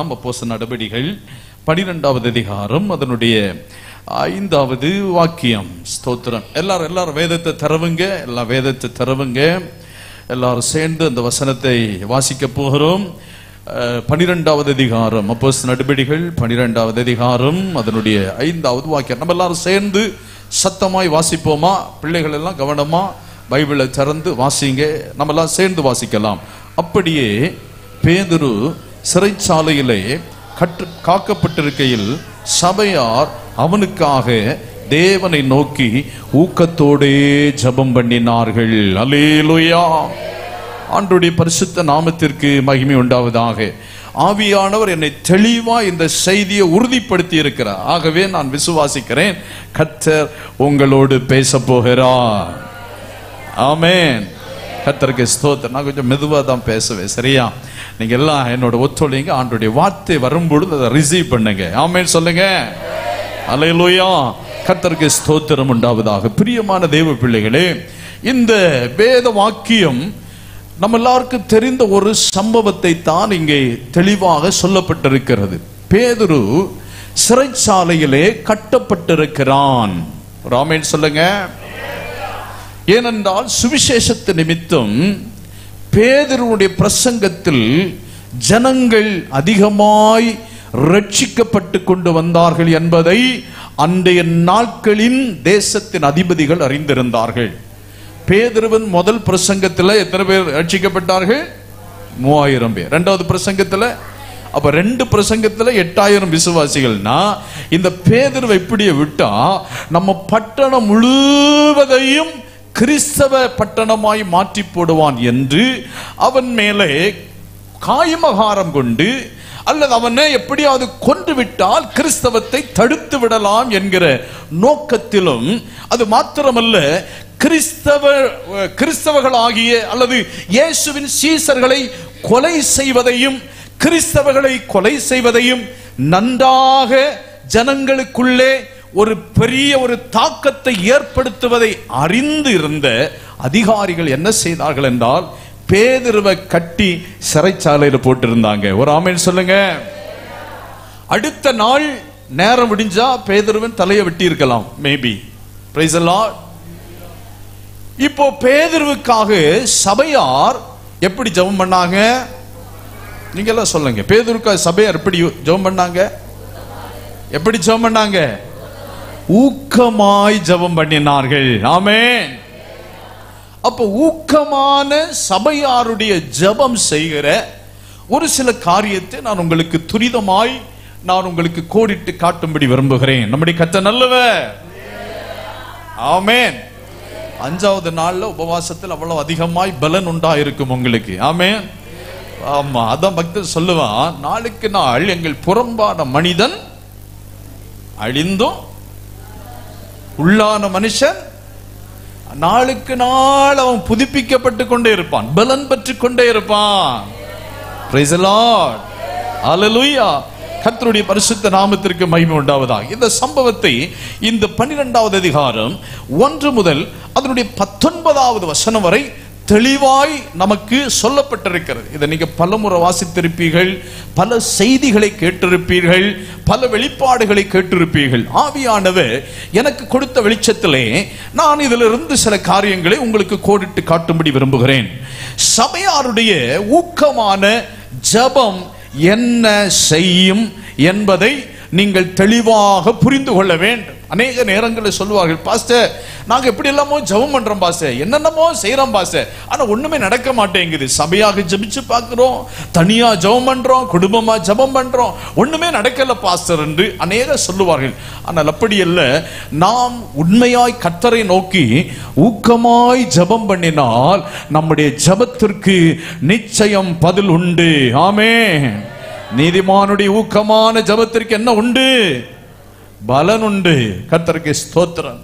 அப்போஸ்தலர் நடபடிகள் 12வது அதிகாரம் அதனுடைய 5வது வாக்கியம். ஸ்தோத்திரம். எல்லாரும் வேதத்தை தரவுங்க, எல்லா வேதத்தை தரவுங்க. எல்லாரும் சேர்ந்து அந்த வசனத்தை வாசிக்க போகிறோம். 12வது அதிகாரம் அப்போஸ்தலர் நடபடிகள் 12வது அதிகாரம் அதனுடைய 5வது வாக்கியம். நம்ம எல்லாரும் சேர்ந்து சத்தமாய் வாசிப்போமா? பிள்ளைகள் எல்லாம் கவனமா பைபிளை திறந்து வாசிங்க. நம்ம எல்லாம் சேர்ந்து வாசிக்கலாம். அப்படியே பேதுரு சிறைச்சாலையிலே காக்கப்பட்டிருக்கையில் சபையார் அவனுக்காக தேவனை நோக்கி ஊக்கத்தோடே ஜெபம் பண்ணினார்கள். அல்லேலூயா. ஆண்டவருடைய பரிசுத்த நாமத்திற்கு மகிமை உண்டாவதாக. ஆவியானவர் என்னை தெளிவா இந்த செய்தியை உறுதிப்படுத்தி இருக்கிறார். ஆகவே நான் விசுவாசிக்கிறேன், கர்த்தர் உங்களோடு பேச போகிறார். ஆமென். கர்த்தருக்கு ஸ்தோத்திரம். நான் கொஞ்சம் மெதுவா தான் பேசுவேன், சரியா? நீங்க எல்லாம் என்னோட ஒத்துழைங்க. ஆண்டவருடைய வார்த்தை வரும்பொழுது அதை ரிசீவ் பண்ணுங்க. ஆமென் சொல்லுங்க. அல்லேலூயா. கர்த்தருக்கு ஸ்தோத்திரம் உண்டாவதாக. பிரியமான தேவ பிள்ளைகளே, இந்த வேத வாக்கியம் நம்ம எல்லாருக்கும் தெரிந்த ஒரு சம்பவத்தை தான் இங்கே தெளிவாக சொல்லப்பட்டிருக்கிறது. பேதுரு சிறைச்சாலையிலே கட்டப்பட்டிருக்கிறான். ஆமென் சொல்லுங்க. ஏனென்றால் சுவிசேஷத்து நிமித்தம் பேதுருவுடைய பிரசங்கத்தில் ஜனங்கள் அதிகமாய் ரட்சிக்கப்பட்டு கொண்டு வந்தார்கள் என்பதை அன்றைய நாட்களின் தேசத்தின் அதிபதிகள் அறிந்திருந்தார்கள். பேதுருவின் முதல் பிரசங்கத்தில் எத்தனை பேர் ரட்சிக்கப்பட்டார்கள்? 3000 பேர். இரண்டாவது பிரசங்கத்தில் அப்ப 2 பிரசங்கத்தில் 8000 விசுவாசிகள்னா, இந்த பேதுருவை இப்படியே விட்டா நம்ம பட்டணம் முழுவதையும் கிறிஸ்தவ பட்டணமாய் மாற்றி போடுவான் என்று அவன் மேலே காயமகாரம் கொண்டு, அல்லது அவனை எப்படியாவது கொன்று விட்டால் கிறிஸ்தவத்தை தடுத்து விடலாம் என்கிற நோக்கத்திலும், அது மாத்திரமல்ல கிறிஸ்தவர்களாகிய அல்லது இயேசுவின் சீசர்களை கொலை செய்வதையும் கிறிஸ்தவர்களை கொலை செய்வதையும் நன்றாக ஜனங்களுக்குள்ளே ஒரு பெரிய ஒரு தாக்கத்தை ஏற்படுத்துவதை அறிந்து இருந்த அதிகாரிகள் என்ன செய்தார்கள் என்றால், பேதுருவை கட்டி சிறைச்சாலையில் போட்டிருந்தாங்க. ஒரு ஆமென் சொல்லுங்க. அடுத்த நாள் நேரம் முடிஞ்சா பேதுருவின் தலையை வெட்டி இருக்கலாம், மேபி. Price the Lord. இப்போ பேதுருவுக்காக சபையார் எப்படி ஜெபம் பண்ணாங்க? நீங்க எல்லாம் சொல்லுங்க. பேதுருவுக்காக சபையார் எப்படி ஜெபம் பண்ணாங்க? எப்படி ஜெபம் பண்ணாங்க? ஊக்கமாய் ஜெபம் பண்ணினார்கள். ஆமென். அப்ப ஊக்கமான சபையாருடைய ஜெபம் செய்கிற ஒரு சில காரியத்தை நான் உங்களுக்கு துரிதமாய் நான் உங்களுக்கு கோடிட்டு காட்டும்படி விரும்புகிறேன். நம்முடைய கர்த்தர் நல்லவர். ஆமென். 5வது நாள்ல உபவாசத்தில் அவ்வளவு அதிகமாய் பலன் உண்டாயிருக்கும் உங்களுக்கு. ஆமென். ஆமா, அதான் பக்தர் சொல்லுவான், நாளுக்கு நாள் எங்கள் புறம்பான மனிதன் அழிந்தும் உள்ளான மனுஷன் நாளுக்கு நாள் அவன் புதுப்பிக்கப்பட்டு கொண்டே இருப்பான், பலன் பெற்று கொண்டே இருப்பான். Praise the lord. ஹல்லேலூயா. கர்த்தருடைய பரிசுத்த நாமத்திற்கு மகிமை உண்டாவதாக. இந்த சம்பவத்தை இந்த 12வது அதிகாரம் 1 முதல் அதனுடைய 19வது வசனம் வரை தெளிவாய் நமக்கு சொல்லப்பட்டிருக்கிறது. இதை நீங்க பலமுறை வாசித்திருப்பீர்கள், பல செய்திகளை கேட்டிருப்பீர்கள், பல வெளிப்பாடுகளை கேட்டிருப்பீர்கள். ஆவியானவர் எனக்கு கொடுத்த வெளிச்சத்திலே நான் இதிலிருந்து சில காரியங்களை உங்களுக்கு கோடிட்டு காட்டும்படி விரும்புகிறேன். சபையாருடைய ஊக்கமான ஜெபம் என்ன செய்யும் என்பதை நீங்கள் தெளிவாக புரிந்து கொள்ள வேண்டும். அநேக நேரங்களில் சொல்லுவார்கள், பாஸ்டர் நாங்க எப்படி எல்லாமோ ஜெபம் பண்றோம் பாஸ்டர், என்னென்னமோ செய்யறோம் பாஸ்டர், ஆனா ஒண்ணுமே நடக்க மாட்டேங்குது. சபையாக ஜெபிச்சு பார்க்கிறோம், தனியா ஜெபம் பண்றோம், குடும்பமா ஜெபம் பண்றோம், ஒண்ணுமே நடக்கல பாஸ்டர் என்று அநேக சொல்லுவார்கள். ஆனால் அப்படி அல்ல. நாம் உண்மையாய் கர்த்தரை நோக்கி ஊக்கமாய் ஜெபம் பண்ணினால் நம்முடைய ஜெபத்திற்கு நிச்சயம் பதில் உண்டு. ஆமென். நீதிமானுடைய ஊக்கமான ஜெபத்திற்கு என்ன உண்டு? பலன் உண்டு. கர்த்தருக்கு ஸ்தோத்திரம்.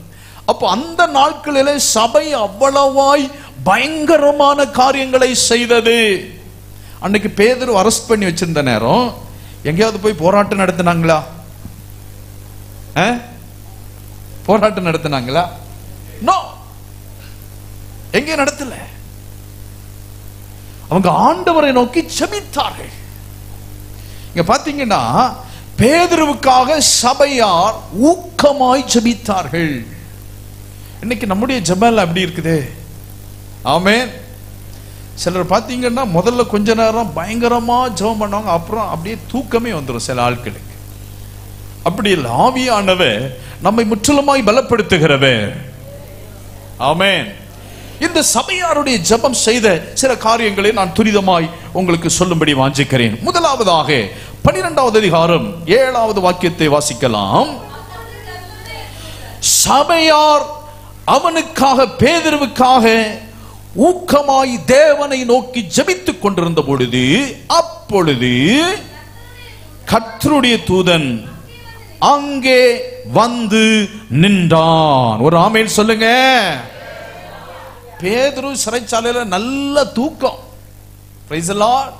அப்ப அந்த நாட்களிலே சபை அவ்வளவாய் பயங்கரமான காரியங்களை செய்தது. அன்னைக்கு பேதுரு அரெஸ்ட் பண்ணி வச்சிருந்த நேரம் எங்கேயாவது போய் போராட்டம் நடத்தினாங்களா? போராட்டம் நடத்தினாங்களா? நோ, எங்கே நடத்தல. அவங்க ஆண்டவரை நோக்கி ஜெபித்தார்கள். இங்க பாத்தீங்கன்னா பேதுருவுக்காக சபையார் ஊக்கமாய் ஜெபித்தார்கள். இன்னைக்கு நம்முடைய ஜெபம் அப்படி இருக்குது. ஆமென். சிலர் பாத்தீங்கன்னா முதல்ல கொஞ்ச நேரம் பயங்கரமா ஜெபம் பண்ணுவாங்க, அப்புறம் அப்படியே தூக்கமே வந்துடும் சில ஆட்களுக்கு. அப்படி இல்லை, ஆவியானவர் நம்மை முற்றிலுமாய் பலப்படுத்துகிறவர். ஆமென். இந்த சபையாருடைய ஜெபம் செய்த சில காரியங்களை நான் துரிதமாய் உங்களுக்கு சொல்லும்படி வாஞ்சிக்கிறேன். முதலாவதாக 12வது அதிகாரம் 7வது வாக்கியத்தை வாசிக்கலாம். சபையார் அவனுக்காக, பேதுருவுக்காக ஊக்கமாய் தேவனை நோக்கி ஜெபித்துக் கொண்டிருந்த பொழுது, அப்பொழுது கர்த்தருடைய தூதன் அங்கே வந்து நின்றான். ஒரு ஆமென் சொல்லுங்க. பேதுரு சிறைச்சாலையில நல்ல தூக்கம். Price the Lord.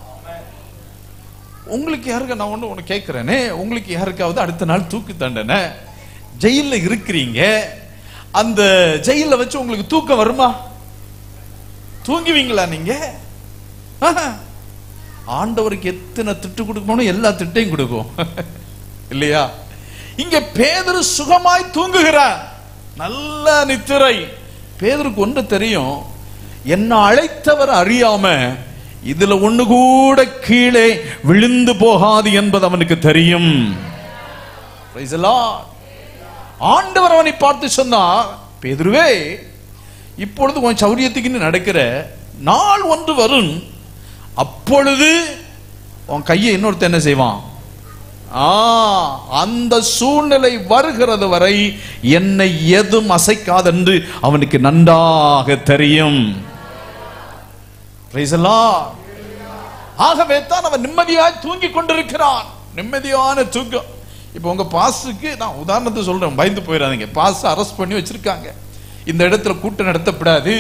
உங்களுக்கு யாருக்கு நான் ஒண்ணு கேட்கிறேனே, உங்களுக்கு யாருக்காவது அடுத்த நாள் தூக்கு தண்டனை, ஜெயில இருக்கிறீங்க, அந்த ஜெயில வச்சு உங்களுக்கு தூக்கம் வருமா? தூங்குவீங்களா நீங்க? ஆண்டவருக்கு எத்தனை திட்டு கொடுக்கணும், எல்லா திட்டையும் கொடுக்கும் இல்லையா? இங்க பேதுரு சுகமாய் தூங்குகிறார், நல்ல நித்திரை. பேதுருக்கு ஒன்று தெரியும், என்ன அழைத்தவர் அறியாம இதுல ஒண்ணு கூட கீழே விழுந்து போகாது என்பது அவனுக்கு தெரியும். ஆண்டவர் அவனை பார்த்து சொன்னார், பேதுருவே, இப்பொழுது உன் சௌரியத்துக்கு நடக்கிற நாள் ஒன்று வரும், அப்பொழுது உன் கையை இன்னொருத்த என்ன செய்வான்? அந்த சூழ்நிலை வருகிறது வரை என்னை எதுவும் அசைக்காதென்று அவனுக்கு நன்றாக தெரியும். ஆகவே தான் அவன் நிம்மதியாய் தூங்கி கொண்டிருக்கிறான். நிம்மதியான தூக்கம். இப்ப உங்க பாஸ்டுக்கு நான் உதாரணத்தை சொல்றேன், பயந்து போயிடாதீங்க. பாஸ் அரெஸ்ட் பண்ணி வச்சிருக்காங்க, இந்த இடத்துல கூட்டம் நடத்தப்படாது,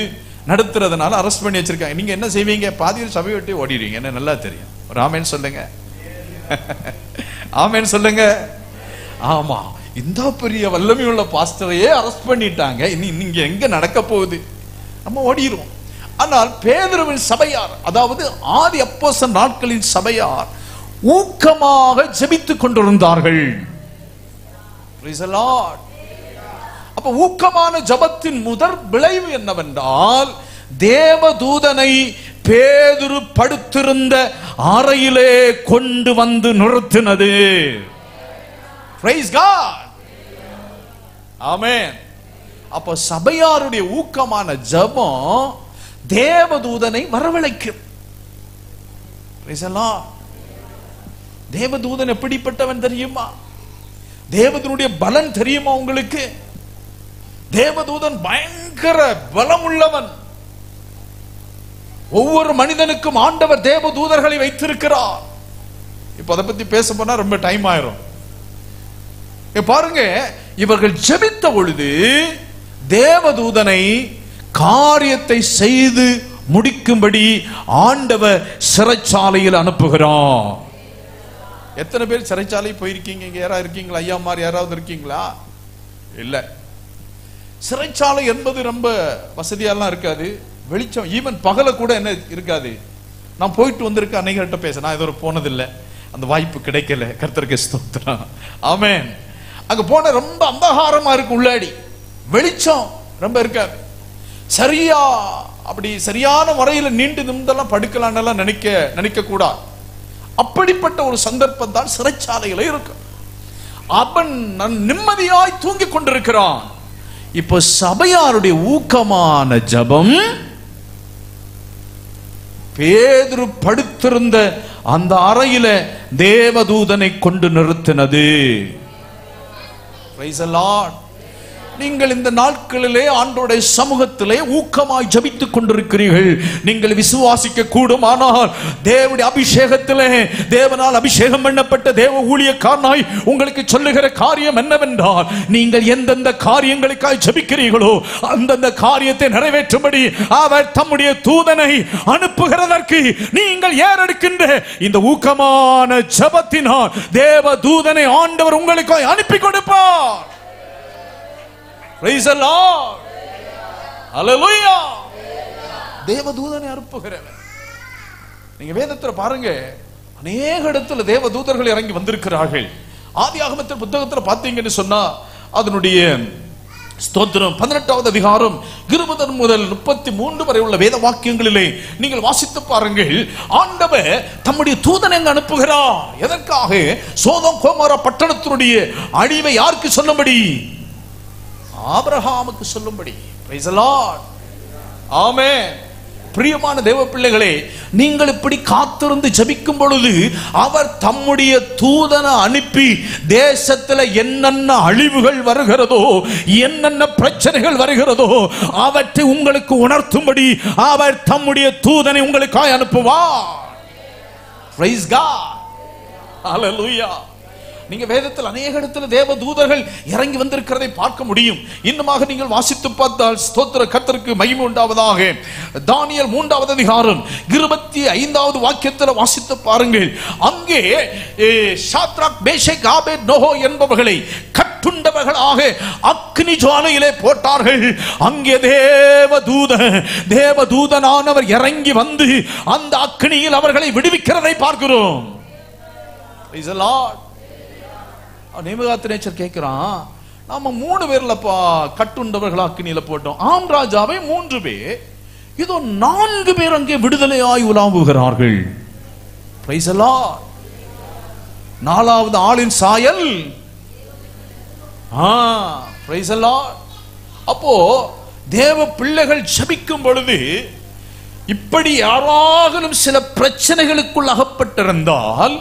நடத்துறதுனால அரெஸ்ட் பண்ணி வச்சிருக்காங்க. நீங்க என்ன செய்வீங்க? பாதியில் சபை விட்டு ஓடிடுவீங்க. என்ன நல்லா தெரியும். ஒரு ஆமென் சொல்லுங்க. ஆமென் சொல்லுங்க. ஆமா, இந்த பெரிய வல்லமையுள்ள பாஸ்டரையே அரெஸ்ட் பண்ணிட்டாங்க, இங்க எங்க நடக்க போகுது? நம்ம ஓடிடுவோம். ஆனால் பேதுருவின் சபையார், அதாவது ஆதி அப்போஸ்தலர் நாட்களின் சபையார் ஊக்கமாக ஜெபித்துக் கொண்டிருந்தார்கள். Price the Lord. அப்ப ஊக்கமான ஜெபத்தின் முதல் விளைவு என்னவென்றால், தேவதூதனை பேதுரு படுத்திருந்த அறையிலே கொண்டு வந்து நிறுத்தினது. Price God. ஆமென். அப்ப சபையாருடைய ஊக்கமான ஜெபம் தேவதூதனை வரவழைக்கும். Price the Lord. தேவதூதன் எப்படிப்பட்டவன் தெரியுமா? தேவதூதனுடைய பலன் தெரியுமா உங்களுக்கு? தேவதூதன் பயங்கர பலம் உள்ளவன். ஒவ்வொரு மனிதனுக்கும் ஆண்டவர் தேவதூதர்களை வைத்திருக்கிறார். இப்ப அதை பத்தி பேச போனா ரொம்ப டைம் ஆயிரும். பாருங்க, இவர்கள் ஜெபித்த பொழுது தேவதூதனை காரியத்தை செய்து முடிக்கும்படி ஆண்டவர் சிறைச்சாலையில் அனுப்புகிறார். எத்தனை பேர் சிறைச்சாலை போயிருக்கீங்க? இங்க யாராவது இருக்கீங்களா? ஐயா மாதிரி யாராவது இருக்கீங்களா? இல்ல. சிறைச்சாலை என்பது ரொம்ப வசதியெல்லாம் இருக்காது, வெளிச்சம். ஈவன் பகல கூட என்ன இருக்காது. நான் போயிட்டு வந்திருக்கேன், அன்னைகிட்ட பேச நான் ஏதோ போனதில்லை, அந்த வாய்ப்பு கிடைக்கல. கர்த்தருக்கு ஸ்தோத்திரம். ஆமென். அங்க போன ரொம்ப அந்தகாரமா இருக்கு, உள்ளாடி வெளிச்சம் ரொம்ப இருக்காது. சரியா அப்படி சரியான முறையில் நீண்டு நிமிந்தெல்லாம் படுக்கலான்னு நினைக்க கூடாது. அப்படிப்பட்ட ஒரு சந்தர்ப்பம் தான் சிறைச்சாலையில இருக்கு. அவன் நிம்மதியாய் தூங்கி கொண்டிருக்கிறான். இப்போ சபையாருடைய ஊக்கமான ஜெபம் பேதுரு படுத்திருந்த அந்த அறையில தேவதூதனை கொண்டு நிறுத்தினது. Price the Lord. நீங்கள் இந்த நாட்களிலே ஆண்டவருடைய சமூகத்திலே ஊக்கமாய் ஜெபித்துக் கொண்டிருக்கிறீர்கள். நீங்கள் விசுவாசிக்க கூடுமானால் தேவனுடைய அபிஷேகத்திலே, தேவனால் அபிஷேகம் பண்ணப்பட்ட தேவ ஊழியக்காரனாய் உங்களுக்கு சொல்லுகிற காரியம் என்னவென்றால், நீங்கள் எந்தெந்த காரியங்களுக்காய் ஜெபிக்கிறீர்களோ அந்தந்த காரியத்தை நிறைவேற்றும்படி அவர் தம்முடைய தூதனை அனுப்புகிறதற்கு நீங்கள் ஏறெடுக்கின்ற இந்த ஊக்கமான ஜெபத்தினால் தேவ தூதனை ஆண்டவர் உங்களுக்கு அனுப்பி கொடுப்பார். Praise the Lord. Hallelujah. தேவதூதனை அனுப்புகிறவர். நீங்க வேதத்துல பாருங்க, அநேக இடத்துல தேவ தூதர்கள் இறங்கி வந்திருக்கிறார்கள். ஆதியாகமத்தின் புத்தகத்தில் பார்த்தீங்கன்னு சொன்னா அதனுடைய ஸ்தோத்திரம் 18வது அதிகாரம் 20 முதல் 33 வரை உள்ள வேத வாக்கியங்களிலே நீங்கள் வாசித்து பாருங்கள். ஆண்டவர் தம்முடைய தூதனை அங்கு அனுப்புகிறார். எதற்காக? சோதோம் கோமோரா பட்டணத்தினுடைய அழிவை யாருக்கு சொல்லும்படி? ஆபிரகாமுக்கு சொல்லும்படி. Praise the lord. ஆமென். பிரியமான தேவ பிள்ளைகளே, நீங்கள் இப்படி காத்திருந்து ஜெபிக்கும் பொழுது அவர் தம்முடைய தூதனை அனுப்பி தேசத்துல என்னென்ன அழிவுகள் வருகிறதோ, என்னென்ன பிரச்சனைகள் வருகிறதோ அவற்றை உங்களுக்கு உணர்த்தும்படி அவர் தம்முடைய தூதனை உங்களுக்காக அனுப்புவார். Praise God. Hallelujah. நீங்க வேதத்தில் அநேக இடத்துல தேவ தூதர்கள் இறங்கி வந்திருக்கிறதை பார்க்க முடியும். இன்னுமாக நீங்கள் வாசித்து பார்த்தால் ஸ்தோத்திர கர்த்தருக்கு மகிமை உண்டாவதாக. தானியேல் 3வது அதிகாரம் 25வது வாக்கியத்தில் வாசித்து பாருங்கள். அங்கே ஷாத்ராக் மேஷக் ஆபேத்நேகோ என்பவர்களை கட்டுண்டவர்களாக அக்னி ஜுவாலையிலே போட்டார்கள். அங்கே தேவதூதனானவர் இறங்கி வந்து அந்த அக்னியில் அவர்களை விடுவிக்கிறதை பார்க்கிறோம். Praise the Lord. நேபுகாத்நேச்சர் கேட்கிறான், நாம 3 பேர்லப்பா கட்டுண்டவர்கள் அக்னியில போட்டோம். ஆம் ராஜாவே 3 பேர், இதோ 4 பேர் அங்கே விடுதலையாய் உலாவுகிறார்கள். Price the Lord. 4வது ஆளின் சாயல். Price the lord. அப்போ தேவ பிள்ளைகள் ஜெபிக்கும் பொழுது இப்படி யாராலும் சில பிரச்சனைகளுக்குள் அகப்பட்டிருந்தால்,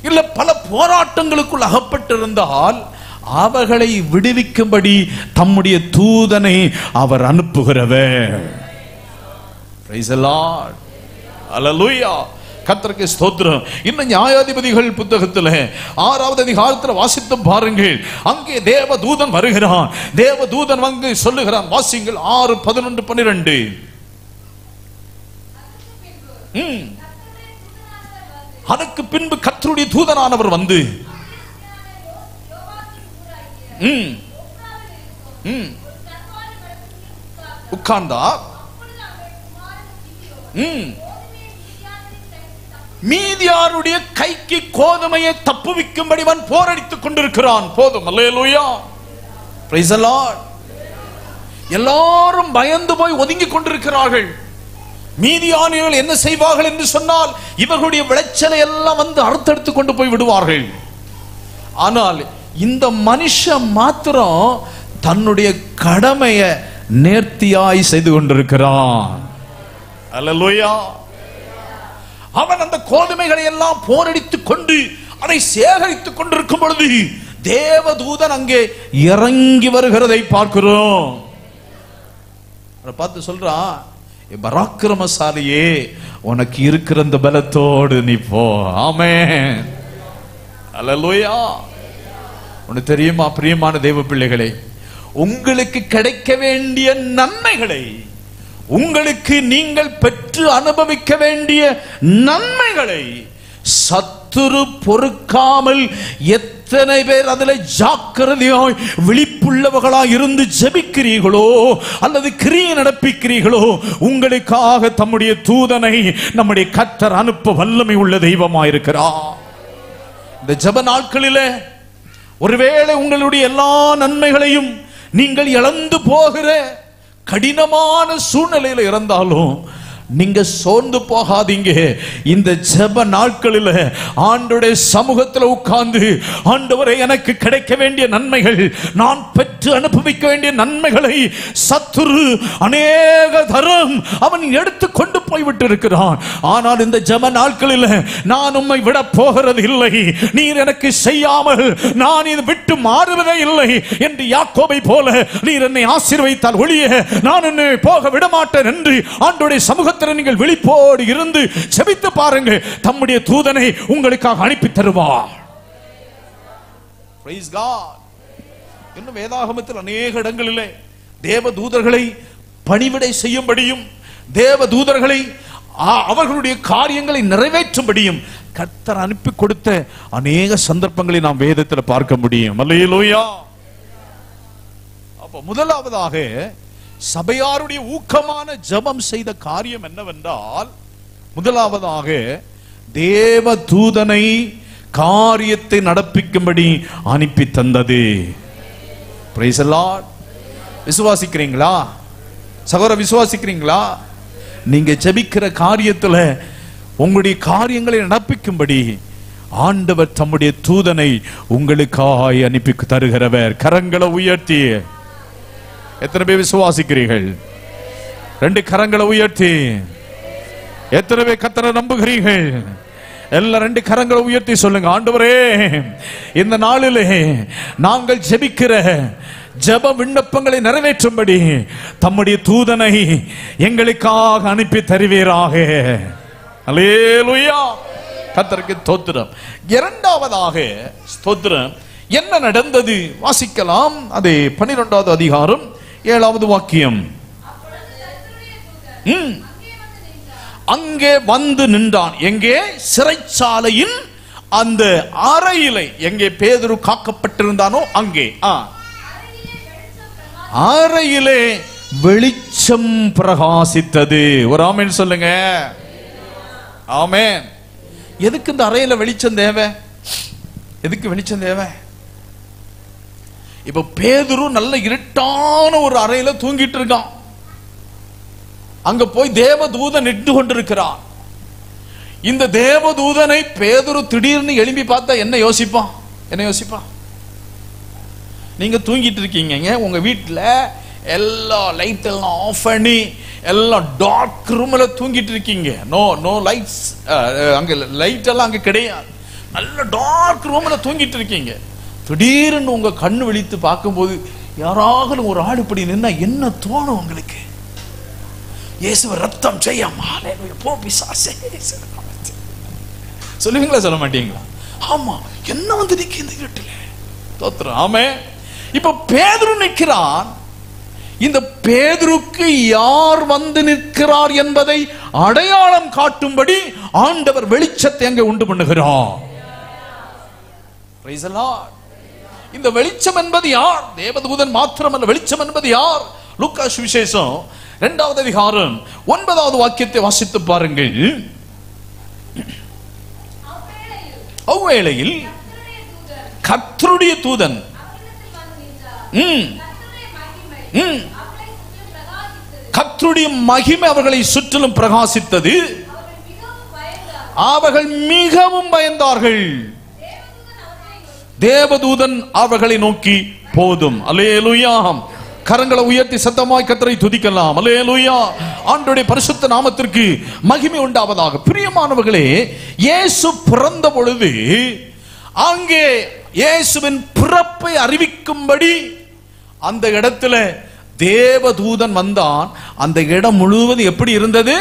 இல்ல பல போராட்டங்களுக்குள் அகப்பட்டிருந்தால் அவர்களை விடுவிக்கும்படி தம்முடைய தூதனை அவர் அனுப்புகிறவர். Praise the Lord. Hallelujah. கர்த்தருக்கு ஸ்தோத்திரம். இன்னும் நியாயாதிபதிகள் புத்தகத்தில் 6வது அதிகாரத்தில் வாசித்து பாருங்கள். அங்கே தேவதூதன் வருகிறான். தேவதூதன் வந்து சொல்லுகிறான். வாசிங்கள் 6, 11, 12. அதற்கு பின்பு கர்த்தருடைய தூதனானவர் வந்து உட்கார்ந்தார். மீதியாருடைய கைக்கு கோதுமையை தப்புவிக்கும்படி அவன் போரடித்துக் கொண்டிருக்கிறான். போதும். அல்லேலூயா. Praise the lord. எல்லாரும் பயந்து போய் ஒதுங்கி கொண்டிருக்கிறார்கள். மீதியானியர்கள் என்ன செய்வார்கள் என்று சொன்னால் இவர்களுடைய விளைச்சலை எல்லாம் வந்து அறுத்தெடுத்து கொண்டு போய் விடுவார்கள். ஆனால் இந்த மனுஷன் மாத்திரம் தன்னுடைய கடமையை நேர்த்தியாய் செய்து கொண்டிருக்கிறான். அல்லேலூயா. அவன் அந்த கோதுமைகளை எல்லாம் போரடித்துக் கொண்டு அதை சேகரித்துக் கொண்டிருக்கும் பொழுது தேவதூதன் அங்கே இறங்கி வருகிறதை பார்க்கிறோம். பார்த்து சொல்றான், பராக்கிரமசாலியே, உனக்கு இருக்கிற அந்த பலத்தோடு நீ போ. ஆமென். அல்லேலூயா. உனக்கு தெரியுமா பிரியமான தேவ பிள்ளைகளே, உங்களுக்கு கிடைக்க வேண்டிய நன்மைகளை, உங்களுக்கு நீங்கள் பெற்று அனுபவிக்க வேண்டிய நன்மைகளை சத்துரு பொறுக்காமல் எத்தனை பேர் அதில் ஜாக்கிரதையாய் விழிப்புள்ளவர்களாய் இருந்து ஜெபிக்கிறீர்களோ அல்லது கிரியை நடப்பிக்கிறீர்களோ, உங்களுக்காக தம்முடைய தூதனை நம்முடைய கர்த்தர் அனுப்ப வல்லமை உள்ள தெய்வமாயிருக்கிறார். இந்த ஜெப நாட்களிலே ஒருவேளை உங்களுடைய எல்லா நன்மைகளையும் நீங்கள் இழந்து போகிற கடினமான சூழ்நிலையில் இருந்தாலும் நீங்க சோர்ந்து போகாதீங்க. இந்த ஜெப நாட்களில் ஆண்டவருடைய சமூகத்தில் உட்கார்ந்து, ஆண்டவரே எனக்கு கிடைக்க வேண்டிய நன்மைகள், நான் பெற்று அனுபவிக்க வேண்டிய நன்மைகளை சத்துரு அநேக தரம் அவன் எடுத்து கொண்டு போய்விட்டு இருக்கிறான். ஆனால் இந்த ஜெப நாட்களில் நான் உம்மை விட போகிறது இல்லை, நீர் எனக்கு செய்யாமல் நான் இதை விட்டு மாறுவதே இல்லை என்று யாக்கோபை போல நீர் என்னை ஆசீர்வதித்தால் ஒழிய நான் என்னை போக விட மாட்டேன் என்று ஆண்டவருடைய சமூகத்தில் நீங்கள் விழிப்போடு இருந்து ஜெபித்து பாருங்கள். தம்முடைய தூதனை உங்களுக்காக அனுப்பி தருவார். Praise God. இன்னும் வேதாகமத்தில் அநேக இடங்களிலே தேவ தூதர்களை பணிவிடை செய்யும்படியும் தேவ தூதர்களை அவர்களுடைய காரியங்களை நிறைவேற்றும்படியும் கர்த்தர் அனுப்பி கொடுத்த அநேக சந்தர்ப்பங்களை நாம் வேதத்தில் பார்க்க முடியும். அல்லேலூயா. அப்ப முதலாவதாக சபையாருடைய ஊக்கமான ஜெபம் செய்த காரியம் என்னவென்றால், முதலாவதாக தேவ தூதனை காரியத்தை நடப்பிக்கும்படி அனுப்பி தந்தது. Praise the lord. விசுவாசிக்கிறீங்களா சகோதர? விசுவாசிக்கிறீங்களா? நீங்க ஜெபிக்கிற காரியத்துல உங்களுடைய காரியங்களை நடப்பிக்கும்படி ஆண்டவர் தம்முடைய தூதனை உங்களுக்காக அனுப்பி தருகிறவர். கரங்களை உயர்த்தி எத்தனை பேர் விசுவாசிக்கிறீர்கள்? 2 கரங்களை உயர்த்தி எத்தனை பேர் கர்த்தரை நம்புகிறீர்கள்? எல்லா 2 கரங்களை உயர்த்தி சொல்லுங்க, ஆண்டவரே இந்த நாளிலே நாங்கள் ஜெபிக்கிற ஜெப விண்ணப்பங்களை நிறைவேற்றும்படி தம்முடைய தூதனை எங்களுக்காக அனுப்பி தருவீராக. அல்லேலூயா. கர்த்தருக்கு ஸ்தோத்திரம். இரண்டாவதாக ஸ்தோத்திரம். என்ன நடந்தது வாசிக்கலாம். அது 12வது அதிகாரம் 7வது வாக்கியம். அங்கே வந்து நின்றான். எங்கே? சிறைச்சாலையின் அந்த அறையிலே எங்கே பேதுரு காக்கப்பட்டிருந்தானோ அங்கே அறையிலே வெளிச்சம் பிரகாசித்தது. ஒரு ஆமென் சொல்லுங்க. ஆமென். எதுக்கு இந்த அறையில வெளிச்சம் தேவை? எதுக்கு வெளிச்சம் தேவை? இப்ப பேதுரு நல்ல இருட்டான ஒரு அறையில தூங்கிட்டு இருக்கான். அங்க போய் தேவதூதன் நின்று கொண்டிருக்கிறான். இந்த தேவதூதனை பேதுரு திடீர்னு எழும்பி பார்த்தா என்ன யோசிப்பான்? என்ன யோசிப்பான்? நீங்க தூங்கிட்டு இருக்கீங்க, உங்க வீட்டுல எல்லா லைட் எல்லாம் ஆஃப் பண்ணி எல்லாம் டார்க் ரூம்ல தூங்கிட்டு இருக்கீங்க. நோ லைட்ஸ், அங்க லைட் எல்லாம் அங்க கிடையாது. நல்ல டார்க் ரூம்ல தூங்கிட்டு இருக்கீங்க. திடீர்னு உங்க கண்ணு விழித்து பார்க்கும்போது யாராவது ஒரு ஆள் இப்படி நின்னா என்ன தோணும் உங்களுக்கு? இயேசுவை ரத்தம் செய்யாம போ பிசாசே சொல்லுவீங்களா சொல்ல மாட்டீங்களா? ஆமா, என்ன வந்து நிக்க இந்த வீட்டுல தோத்திரம். ஆமே. இப்ப பேதுரு நிற்கிறான். இந்த பேதுருக்கு யார் வந்து நிற்கிறார் என்பதை அடையாளம் காட்டும்படி ஆண்டவர் வெளிச்சத்தை அங்கே உண்டு பண்ணுகிறார். Praise the Lord. இந்த வெளிச்சம் என்பது யார்? தேவதூதன் மாத்திரமல்ல, வெளிச்சம் என்பது யார்? லூக்கா சுவிசேஷம் 2வது அதிகாரம் 9வது வாக்கியத்தை வாசித்து பாருங்கள். அவ்வேளையில் கர்த்தருடைய தூதன் கர்த்தருடைய மகிமை அவர்களை சுற்றிலும் பிரகாசித்தது. அவர்கள் மிகவும் பயந்தார்கள். தேவதூதன் அவர்களை நோக்கி போதும். அல்லேலூயா. கரங்களை உயர்த்தி சத்தமாய் கர்த்தரை துதிக்கலாம். அல்லேலூயா. ஆண்டவருடைய பரிசுத்த நாமத்திற்கு மகிமை உண்டாவதாக. பிரியமானவர்களே, இயேசு பிறந்த பொழுது அங்கே இயேசுவின் பிறப்பை அறிவிக்கும்படி அந்த இடத்துல தேவதூதன் வந்தான். அந்த இடம் முழுவதும் எப்படி இருந்தது?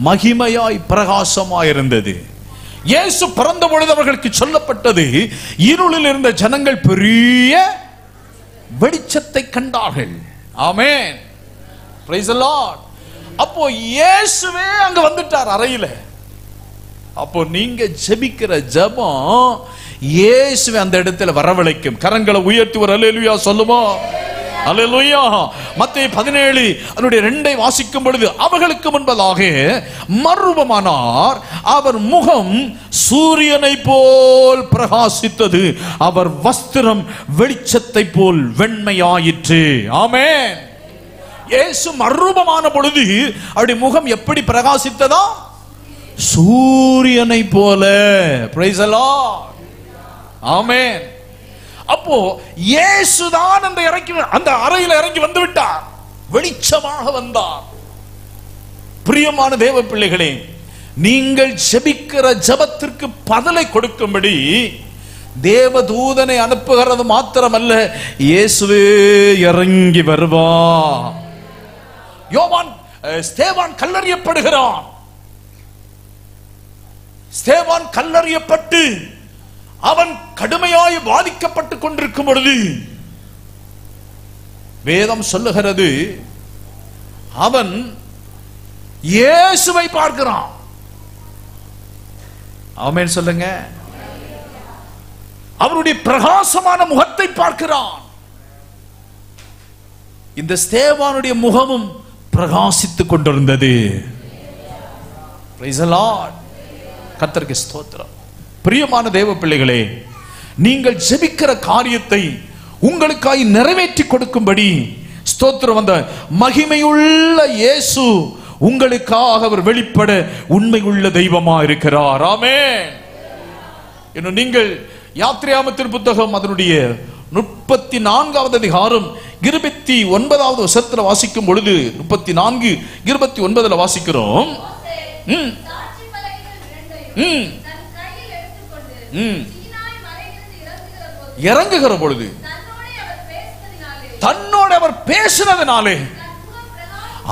மகிமையாய் பிரகாசமாய் இருந்தது. இயேசு பிறந்த பொழுது அவர்களுக்கு சொல்லப்பட்டது, இருளில் இருந்த ஜனங்கள் பெரிய வெளிச்சத்தை கண்டார்கள். ஆமென். Praise the lord. அப்போ இயேசுவே அங்க வந்துட்டார் அறையில. அப்போ நீங்க ஜெபிக்கிற ஜெபம் இயேசுவே அந்த இடத்துல வரவழைக்கும். கரங்களை உயர்த்தி ஒரு அல்லேலூயா சொல்லுவோம். அல்லேலூயா. மத்தேயு 17 அதனுடைய 2 வாசிக்கும் பொழுது அவர்களுக்கு முன்பதாக மறுரூபமானார். அவர் முகம் சூரியனை போல் பிரகாசித்தது. அவர் வஸ்திரம் வெளிச்சத்தை போல் வெண்மையாயிற்று. ஆமென். இயேசு மறுரூபமான பொழுது அவருடைய முகம் எப்படி பிரகாசித்ததா? சூரியனை போல. Praise the lord. ஆமென். அப்போ இயேசுதான் அந்த அறையில் இறங்கி வந்து விட்டார். வெளிச்சமாக வந்தார். பிரியமான தேவ பிள்ளைகளே, நீங்கள் ஜெபிக்கிற ஜெபத்திற்கு பதிலை கொடுக்கும்படி தேவதூதனை அனுப்புகிறது மாத்திரமல்ல, இயேசுவே இறங்கி வருவார். ஸ்தேவான் கல்லறியப்படுகிறான். ஸ்தேவான் கல்லறியப்பட்டு அவன் கடுமையாய் பாதிக்கப்பட்டுக் கொண்டிருக்கும் பொழுது வேதம் சொல்லுகிறது, அவன் இயேசுவை பார்க்கிறான். ஆமென் சொல்லுங்க. அவருடைய பிரகாசமான முகத்தை பார்க்கிறான். இந்த ஸ்தேவானுடைய முகமும் பிரகாசித்துக் கொண்டிருந்தது. Praise the Lord. கர்த்தருக்கு ஸ்தோத்திரம். பிரியமான தேவ பிள்ளைகளே, நீங்கள் ஜெபிக்கிற காரியத்தை உங்களுக்காய் நிறைவேற்றி கொடுக்கும்படி ஸ்தோத்திரம், அந்த மகிமையுள்ள இயேசு உங்களுக்காக அவர் வெளிப்பட உண்மையுள்ள தெய்வமா இருக்கிறார். ஆமென். இன்னும் நீங்கள் யாத்திராகமத்தின் புத்தகம் அதனுடைய 34வது அதிகாரம் 29வது வசனத்துல வாசிக்கும் பொழுது, 34:29 வாசிக்கிறோம். இறங்குகிற பொழுது தன்னோடு அவர் பேசினதினாலே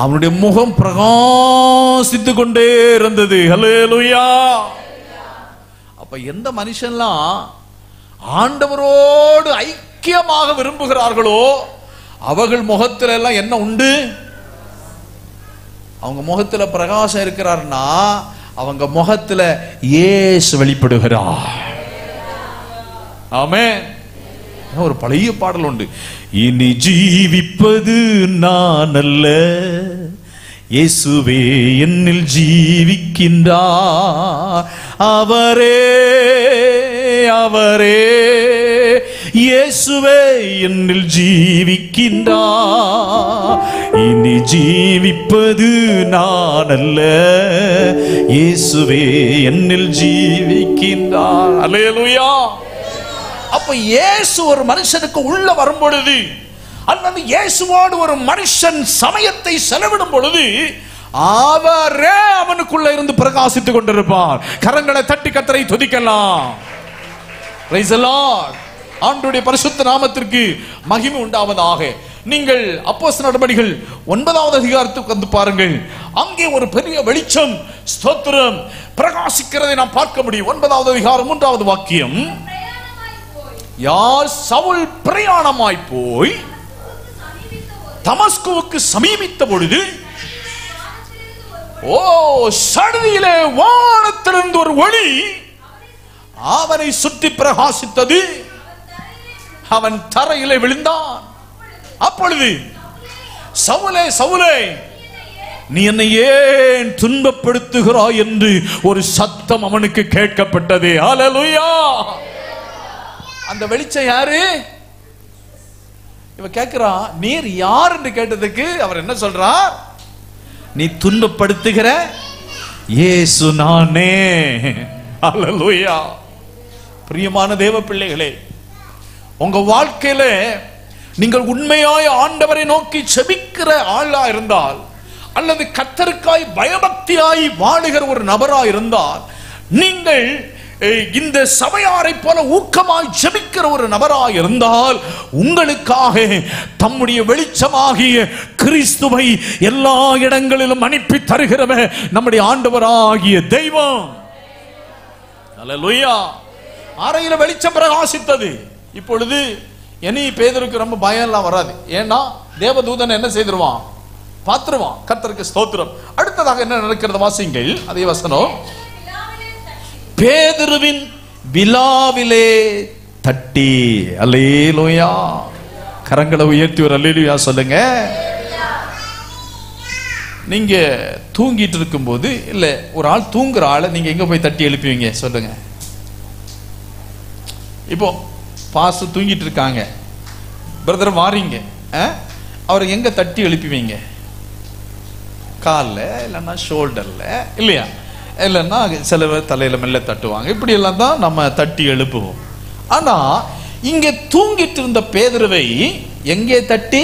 அவனுடைய முகம் பிரகாசித்துக் கொண்டே இருந்தது. ஹல்லேலூயா. அப்ப எந்த மனுஷன்லாம் ஆண்டவரோடு ஐக்கியமாக விரும்புகிறார்களோ அவர்கள் முகத்துல எல்லாம் என்ன உண்டு? அவங்க முகத்துல பிரகாசம் இருக்கிறார்னா அவங்க முகத்துல இயேசு வெளிப்படுகிறார். ஆமென். ஒரு பழைய பாடல் உண்டு, இனி ஜீவிப்பது நான் அல்ல, இயேசுவே என்னில் ஜீவிக்கின்றார், அவரே அவரே இயேசுவே என்னில் ஜீவிக்கின்றார், இனி ஜீவிப்பது நான் அல்ல, இயேசுவே என்னில் ஜீவிக்கின்றார். அல்லேலூயா. அப்ப இயேசு ஒரு மனுஷனுக்கு உள்ள வரும் பொழுது, அல்லது இயேசுவோடு ஒரு மனுஷன் சமயத்தை செலவிடும் பொழுது அவரே அவனுக்குள்ள இருந்து பிரகாசித்துக் கொண்டிருப்பார். கரங்களை தட்டி கர்த்தரை துதிக்கலாம். Price the Lord. ஆண்டவருடைய பரிசுத்த நாமத்திற்கு மகிமை உண்டாவதாக. நீங்கள் அப்போஸ்தலர் நடபடிகள் 9வது அதிகாரத்துக்கு வந்து பாருங்கள். அங்கே ஒரு பெரிய வெளிச்சம் ஸ்தோத்திரம் பிரகாசிக்கிறதை நாம் பார்க்க முடியும். 9வது அதிகாரம் 3வது வாக்கியம், யார் சவுல் பிரயாணமாய் போய் தமஸ்குவுக்கு சமீபித்த பொழுது, ஓ சடுதியிலே வானத்திலிருந்து ஒரு ஒளி அவனை சுற்றி பிரகாசித்தது, அவன் தரையிலே விழுந்தான். அப்பொழுது சவுலே சவுலே நீ என்னை ஏன் துன்பப்படுத்துகிறாய் என்று ஒரு சத்தம் அவனுக்கு கேட்கப்பட்டது. ஹல்லேலூயா. அந்த வெளிச்சம் யாரு? இவன் கேட்கிறான், நீர் யார் என்று கேட்டதுக்கு அவர் என்ன சொல்றார்? நீ துன்பப்படுத்துகிற இயேசு நானே. ஹல்லேலூயா. பிரியமான தேவ பிள்ளைகளே, உங்க வாழ்க்கையில நீங்கள் உண்மையாய் ஆண்டவரை நோக்கி செபிக்கிற ஆளா இருந்தால், அல்லது கர்த்தருக்காய் பயபக்தியாய் வாழுகிற ஒரு நபரா இருந்தால், நீங்கள் இந்த சபையாரை போல ஊக்கமாய் ஜெபிக்கிற ஒரு நபராய் இருந்தால், உங்களுக்காக தம்முடைய வெளிச்சமாகிய கிறிஸ்துவை எல்லா இடங்களிலும் அனுப்பி தருகிறவர் நம்முடைய ஆண்டவராகிய தெய்வம். அல்லேலூயா. அறையில வெளிச்சம் பிரகாசித்தது. இப்பொழுது இனி பேதுருக்கு ரொம்ப பயம் எல்லாம் வராது. ஏன்னா தேவதூதன் என்ன செய்திருவான்? பாத்துருவான். கர்த்தருக்கு ஸ்தோத்திரம். அடுத்ததாக என்ன நடக்கிறது வாசிங்கள். அதே வசனம், பேதுருவின் விலாவிலே தட்டி. அல்லேலூயா. கரங்களை உயர்த்தி ஒரு அல்லேலூயா சொல்லுங்க. நீங்க தூங்கிட்டு இருக்கும் போது, இல்ல ஒரு ஆள் தூங்குற ஆளை நீங்க எங்க போய் தட்டி எழுப்புவீங்க சொல்லுங்க? இப்போ பாஸ்டர் தூங்கிட்டு இருக்காங்க, பிரதர் வாரீங்க, அவரை எங்க தட்டி எழுப்புவீங்க? கால்ல, இல்லைன்னா ஷோல்டர்ல, இல்லையா? இல்லைன்னா சில பேர் தலையில மெல்ல தட்டுவாங்க. இப்படி எல்லாம் தான் நம்ம தட்டி எழுப்புவோம். ஆனா இங்க தூங்கிட்டு இருந்த பேதுருவை எங்கே தட்டி?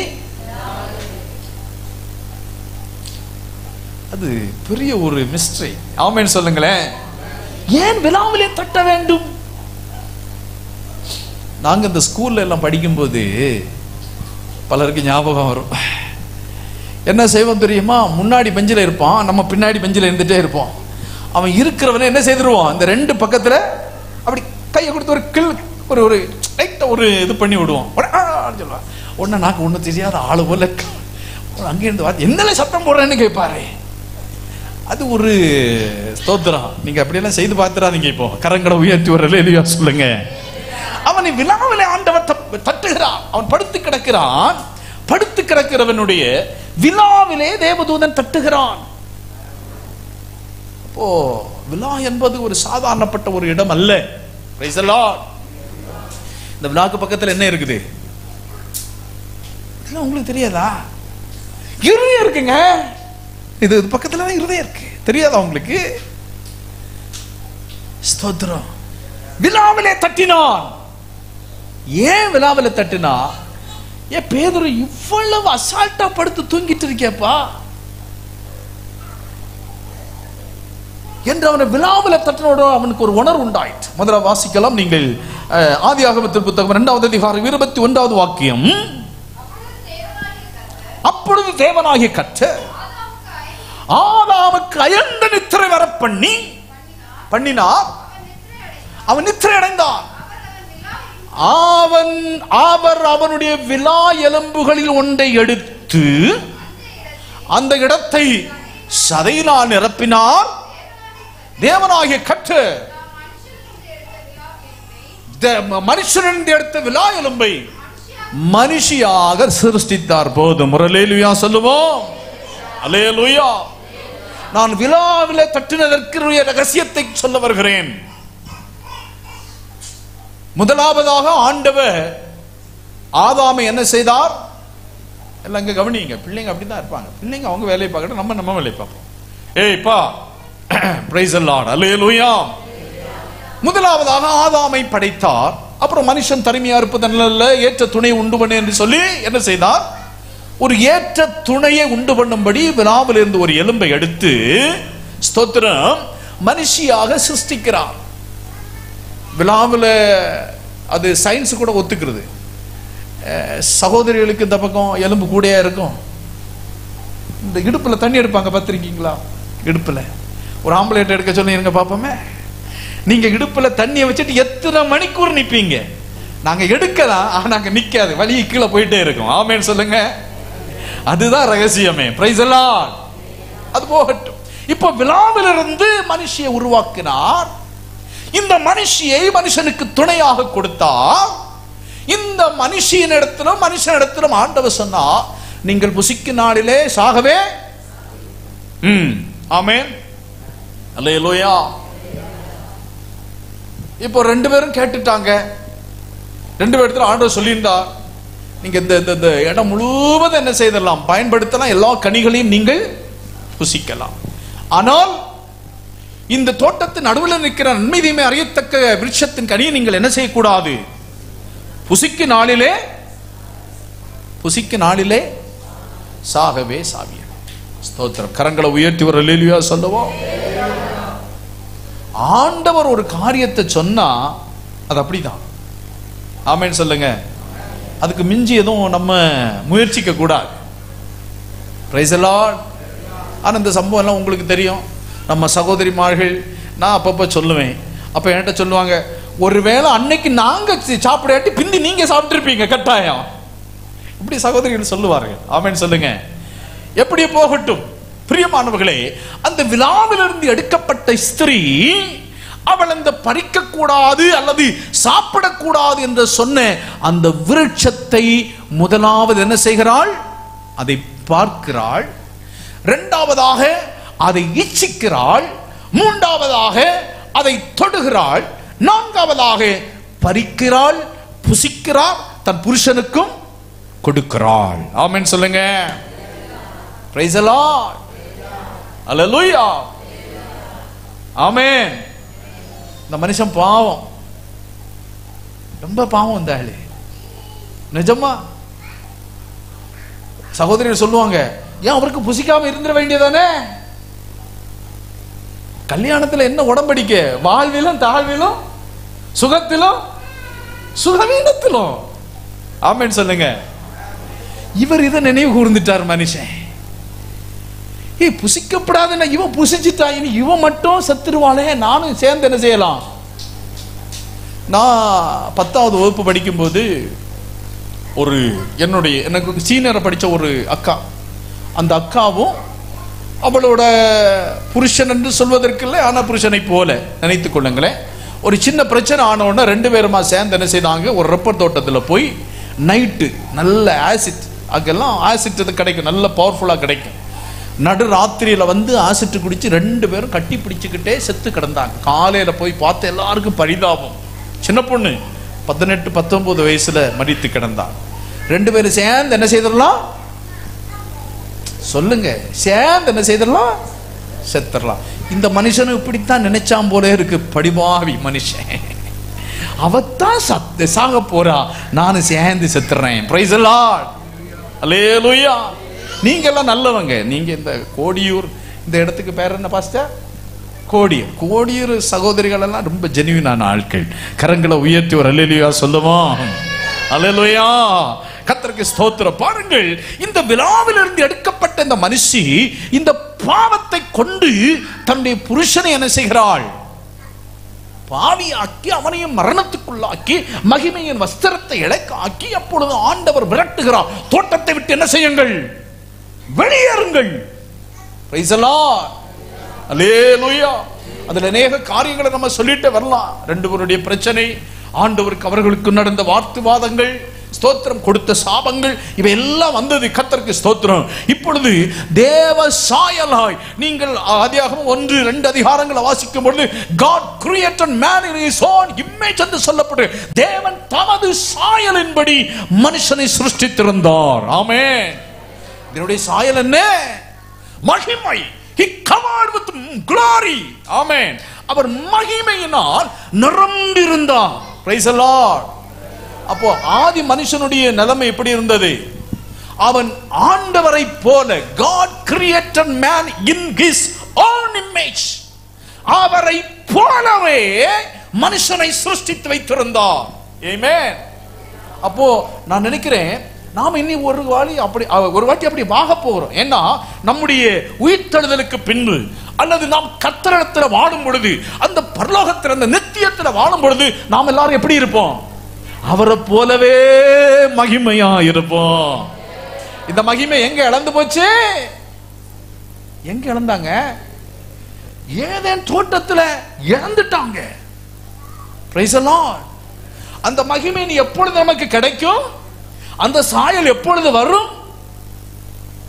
அது பெரிய ஒரு மிஸ்டரி. ஆமென் சொல்லுங்களேன். ஏன் விலாவிலே தட்ட வேண்டும்? நாங்க இந்த ஸ்கூல்ல எல்லாம் படிக்கும்போது பலருக்கு ஞாபகம் வரும். என்ன செய்வோம் தெரியுமா? முன்னாடி பெஞ்சில் இருப்பான், நம்ம பின்னாடி பெஞ்சில் இருந்துட்டே இருப்போம். அவன் இருக்கிறவன என்ன செய்திருவான்? இந்த ரெண்டு பக்கத்துல அப்படி கையை கொடுத்து ஒரு கிள் ஒரு லைட்டா ஒரு இது பண்ணி விடுவான். சொல்லுவான். ஒன்னு நாக்கு ஒண்ணு தெரியாத ஆளு போல அங்கே இருந்து பார்த்து என்னல சத்தம் போடுறேன்னு கேட்பாரு. அது ஒரு ஸ்தோத்திரம். நீங்க அப்படியெல்லாம் செய்து பார்த்துறாதீங்க. இப்போ கரங்களை உயர்த்தி ஒரு அல்லேலூயா சொல்லுங்க. அவனை விலாவிலே ஆண்டவர் தட்டுகிறான். அவன் படுத்து கிடக்கிறான். படுத்து கிடக்கிறவனுடைய விலாவிலே தேவதூதன் தட்டுகிறான். அப்போ விழா என்பது ஒரு சாதாரணப்பட்ட ஒரு இடம் அல்ல. Price the Lord. இந்த விழாக்கு பக்கத்துல என்ன இருக்குது உங்களுக்கு தெரியாதா? இருதயம் இருக்குங்க. இது பக்கத்துல தான் இருதயம் இருக்கு. தெரியாதா உங்களுக்கு? ஸ்தோத்திரம். விழாவிலே தட்டினான். ஏன் விழாவிலே தட்டினா? ஏன் பேதுரு இவ்வளவு அசால்ட்டா படுத்து தூங்கிட்டு இருக்கேப்பா என்று அவனை விழாவிலே தட்டினோட அவனுக்கு ஒரு உணர்வு உண்டாயிற்று. முதல்ல வாசிக்கலாம் நீங்கள் ஆதியாகமத்தின் புத்தகம் 2வது அதிகாரம் 21வது வாக்கியம். அப்பொழுது தேவனாகிய கர்த்தர் ஆதாமுக்கு அயர்ந்த நித்திரை வர பண்ணினார். அவன் நித்திரை அடைந்தான். அவர் அவனுடைய விலா எலும்புகளில் ஒன்றை எடுத்து அந்த இடத்தை சதையினால் நிரப்பினார். தேவனாகிய கர்த்தர் மனுஷனிலிருந்து எடுத்த விலா எலும்பை மனுஷியாக சிருஷ்டித்தார். போதும். அல்லேலூயா சொல்லுவோம். அல்லேலூயா. நான் விழாவிலே தட்டினதற்கு ரகசியத்தை சொல்ல வருகிறேன். முதலாவதாக ஆண்டவர் ஆதாமை என்ன செய்தார்? எல்லாம் இங்க கவனிங்க. பிள்ளைங்க அப்படிதான் இருப்பாங்க. பிள்ளைங்க அவங்க வேலையை பார்க்கணும், நம்ம வேலையை பார்ப்போம். ஏய்ப்பா, பிரைஸ் தி லார்ட். அல்லேலூயா. முதலாவதாக ஆதாமை படைத்தார். அப்புறம் மனுஷன் தனிமையா இருப்பது நல்ல, ஏற்ற துணை உண்டு பண்ணு என்று சொல்லி என்ன செய்தார்? ஒரு ஏற்ற துணையை உண்டு பண்ணும்படி விழாவில் இருந்து ஒரு எலும்பை எடுத்து ஸ்தோத்திரம் மனுஷியாக சிருஷ்டிக்கிறார். விழாவில் அது சயின்ஸ் கூட ஒத்துக்கிறது. சகோதரிகளுக்கு இந்த பக்கம் எலும்பு கூடையா இருக்கும். இந்த இடுப்புல தண்ணி எடுப்பாங்க, பார்த்திருக்கீங்களா? இடுப்புல ஒரு ஆம்புலேட் எடுக்க சொல்லி இருங்க பாப்போமே. நீங்க இடுப்புல தண்ணியை வச்சுட்டு எத்தனை மணிக்கூர் நிப்பீங்க? நாங்க எடுக்கலாம், ஆனா நாங்க நிக்காது, வலி கீழே போயிட்டே இருக்கும். ஆமென் சொல்லுங்க. அதுதான் ரகசியமே. Price the Lord. அது போகட்டும். இப்ப விழாவிலிருந்து மனுஷியை உருவாக்கினார். இந்த மனுஷியை மனுஷனுக்கு துணையாக கொடுத்தார். இந்த மனுஷனிடத்திலும் ஆண்டவர் சொன்னா, நீங்கள் புசிக்கும் நாளிலே சாகவே. ஆமென். அல்லேலூயா. இப்போ ரெண்டு பேரும் கேட்டுட்டாங்க. ரெண்டு பேர்த்துல ஆண்டவர் சொல்லியிருந்தார், நீங்க இந்த இடம் முழுவதும் என்ன செய்தலாம்? பயன்படுத்தலாம். எல்லா கனிகளையும் நீங்கள் புசிக்கலாம். ஆனால் இந்த தோட்டத்தின் நடுவில் நிற்கிற நன்மை தீமை அறியத்தக்க விருட்சத்தின் கனியை நீங்கள் என்ன செய்யக்கூடாது? புசிக்கு நாளிலே சாகவே சாவிய. ஸ்தோத்திரம். கரங்களை உயர்த்தி ஒரு அல்லேலூயா சொல்லுவோம். ஆண்டவர் ஒரு காரியத்தை சொன்னா அது அப்படிதான். ஆமென் சொல்லுங்க. அதுக்கு மிஞ்சி எதுவும் நம்ம முயற்சிக்க கூடாது. Price the Lord. ஆனா இந்த சம்பவம் எல்லாம் உங்களுக்கு தெரியும். நம்ம சகோதரிமார்கள், நான் அப்பப்ப சொல்லுவேன். அப்ப என்கிட்ட சொல்லுவாங்க, ஒருவேளை அன்னைக்கு நாங்க சாப்பிடாட்டி பிந்தி நீங்க சாப்பிட்டுருப்பீங்க கட்டாயம். இப்படி சகோதரிகள் சொல்லுவார்கள். ஆமென் சொல்லுங்க. எப்படி போகட்டும். பிரியமானவர்களே, அந்த விழாவிலிருந்து எடுக்கப்பட்ட ஸ்திரீ அவள் அந்த பறிக்க கூடாது அல்லது சாப்பிடக்கூடாது என்று சொன்ன அந்த விருட்சத்தை முதலாவது என்ன செய்கிறாள்? அதை பார்க்கிறாள். இரண்டாவதாக அதை இச்சிக்கிறாள். மூன்றாவதாக அதை தொடுகிறாள். நான்காவதாக பறிக்கிறாள், புசிக்கிறாள், தன் புருஷனுக்கும் கொடுக்கிறாள். ஆமென் சொல்லுங்க. Praise the lord. அல்லேலூயா. ஆமென். இந்த மனுஷன் பாவம், ரொம்ப பாவம். இந்த ஆளு நிஜமா. சகோதரிகள் சொல்லுவாங்க, ஏன் அவருக்கு புசிக்காம இருந்துட வேண்டியதானே? கல்யாணத்துல என்ன உடம்படிக்க? வாழ்விலும் தாழ்விலும், சுகத்திலும் சுகவீனத்திலும். ஆமென் சொல்லுங்க. இவர் இதை நினைவு கூர்ந்துட்டார் மனுஷன். புசிக்கப்படாதுன்னா இவன் புசிச்சுட்டா, இனி இவன் மட்டும் செத்துருவானே, நானும் சேர்ந்து என்ன செய்யலாம்? நான் 10வது வகுப்பு படிக்கும்போது எனக்கு சீனியரை படித்த ஒரு அக்கா, அந்த அக்காவும் அவளோட புருஷன் என்று சொல்வதற்கில்லை, ஆனால் புருஷனை போல நினைத்துக் கொள்ளுங்களேன், ஒரு சின்ன பிரச்சனை ஆன உடனே ரெண்டு பேருமா சேர்ந்து என்ன செய்தாங்க? ஒரு ரப்பர் தோட்டத்தில் போய் நைட்டு நல்ல ஆசிட், அங்கெல்லாம் ஆசிட் கிடைக்கும், நல்ல பவர்ஃபுல்லாக கிடைக்கும். நடு ராத்திரியில வந்து ஆசிட்டு குடிச்சு 2 பேரும் கட்டி பிடிச்சுக்கிட்டே செத்து கிடந்தாங்க. காலையில போய் பார்த்து எல்லாருக்கும் பரிதாபம். சின்ன பொண்ணு 18-19 வயசுல மடித்து கிடந்தாங்க. 2 பேரும் சேர்ந்து என்ன செய்திடலாம் சொல்லுங்க, சேர்ந்து என்ன செய்திடலாம், செத்துடலாம். இந்த மனுஷனும் இப்படித்தான் நினைச்சான் போல இருக்கு. படிபாவி மனுஷன், அவத்தான் சாக போறா, நானும் சேர்ந்து செத்துறேன். பிரைஸ் தி லார்ட், அல்லேலூயா. நீங்க எல்லாம் நல்லவங்க. நீங்க இந்த கோடியூர் இந்த இடத்துக்கு பேர் என்ன பாஸ்டர்? கோடியூர் சகோதரிகள் எல்லாம் ரொம்ப ஜெனுவினான ஆட்கள். கரங்களை உயர்த்தி ஒரு அல்லேலூயா சொல்லுவோம். அல்லேலூயா, கர்த்தருக்கு ஸ்தோத்திரம். பாருங்கள், இந்த விழாவிலிருந்து எடுக்கப்பட்ட இந்த மனுஷி இந்த பாவத்தை கொண்டு தன்னுடைய புருஷனை என்ன செய்கிறாள்? பாவியாக்கி அவனையும் மரணத்துக்குள்ளாக்கி மகிமையின் வஸ்திரத்தை இழக்காக்கி அப்பொழுது ஆண்டவர் விரட்டுகிறார். தோட்டத்தை விட்டு என்ன செய்யுங்கள்? வெளியேறுங்கள். பிரைஸ் தி லார்ட், அல்லேலூயா. அதுல அநேக காரியங்களை நம்ம சொல்லிட்டு வரலாம். 2 பேருடைய பிரச்சனை, ஆண்டவருக்கு அவர்களுக்கு நடந்த வாக்குவாதங்கள், ஸ்தோத்திரம், கொடுத்த சாபங்கள், இவையெல்லாம் வந்தது. கர்த்தருக்கு ஸ்தோத்திரம். இப்பொழுது தேவ சாயலாய் நீங்கள் ஆதியாகமம் 1-2 அதிகாரங்களை வாசிக்கும் பொழுது God created man in his own image என்று சொல்லப்பட்டு தேவன் தமது சாயலின்படி மனுஷனை சிருஷ்டித்திருந்தார். ஆமென். இதனுடைய சாயல் என்ன? மகிமை. He covered with glory. Amen. Our மகிமையினால் நிரம்பியிருந்தார். Praise the Lord. அப்போ ஆதி மனுஷனுடைய நிலைமை எப்படி இருந்தது? அவன் ஆண்டவரை போல, God created man in his own image, அவரை போலவே மனுஷனை சிருஷ்டித்து வைத்திருந்தார். ஆமென். அப்போ நான் நினைக்கிறேன், நாம் இனி ஒரு வாட்டி அப்படி வாக போகிறோம். ஏன்னா நம்முடைய உயிர்த்தெழுதலுக்கு பின்பு அல்லது நாம் கர்த்தரிடத்தில் வாழும் பொழுது, அந்த பரலோகத்தில் அந்த நித்தியத்தில் வாழும் பொழுது நாம் எல்லாரும் எப்படி இருப்போம்? அவரை போலவே மகிமையா இருப்போம். இந்த மகிமை எங்க இழந்து போச்சு? எங்க இழந்தாங்க? ஏதேன் தோட்டத்தில் இழந்துட்டாங்க. Price the Lord. அந்த மகிமை நீ எப்பொழுது நமக்கு கிடைக்கும்? அந்த சாயல் எப்பொழுது வரும்?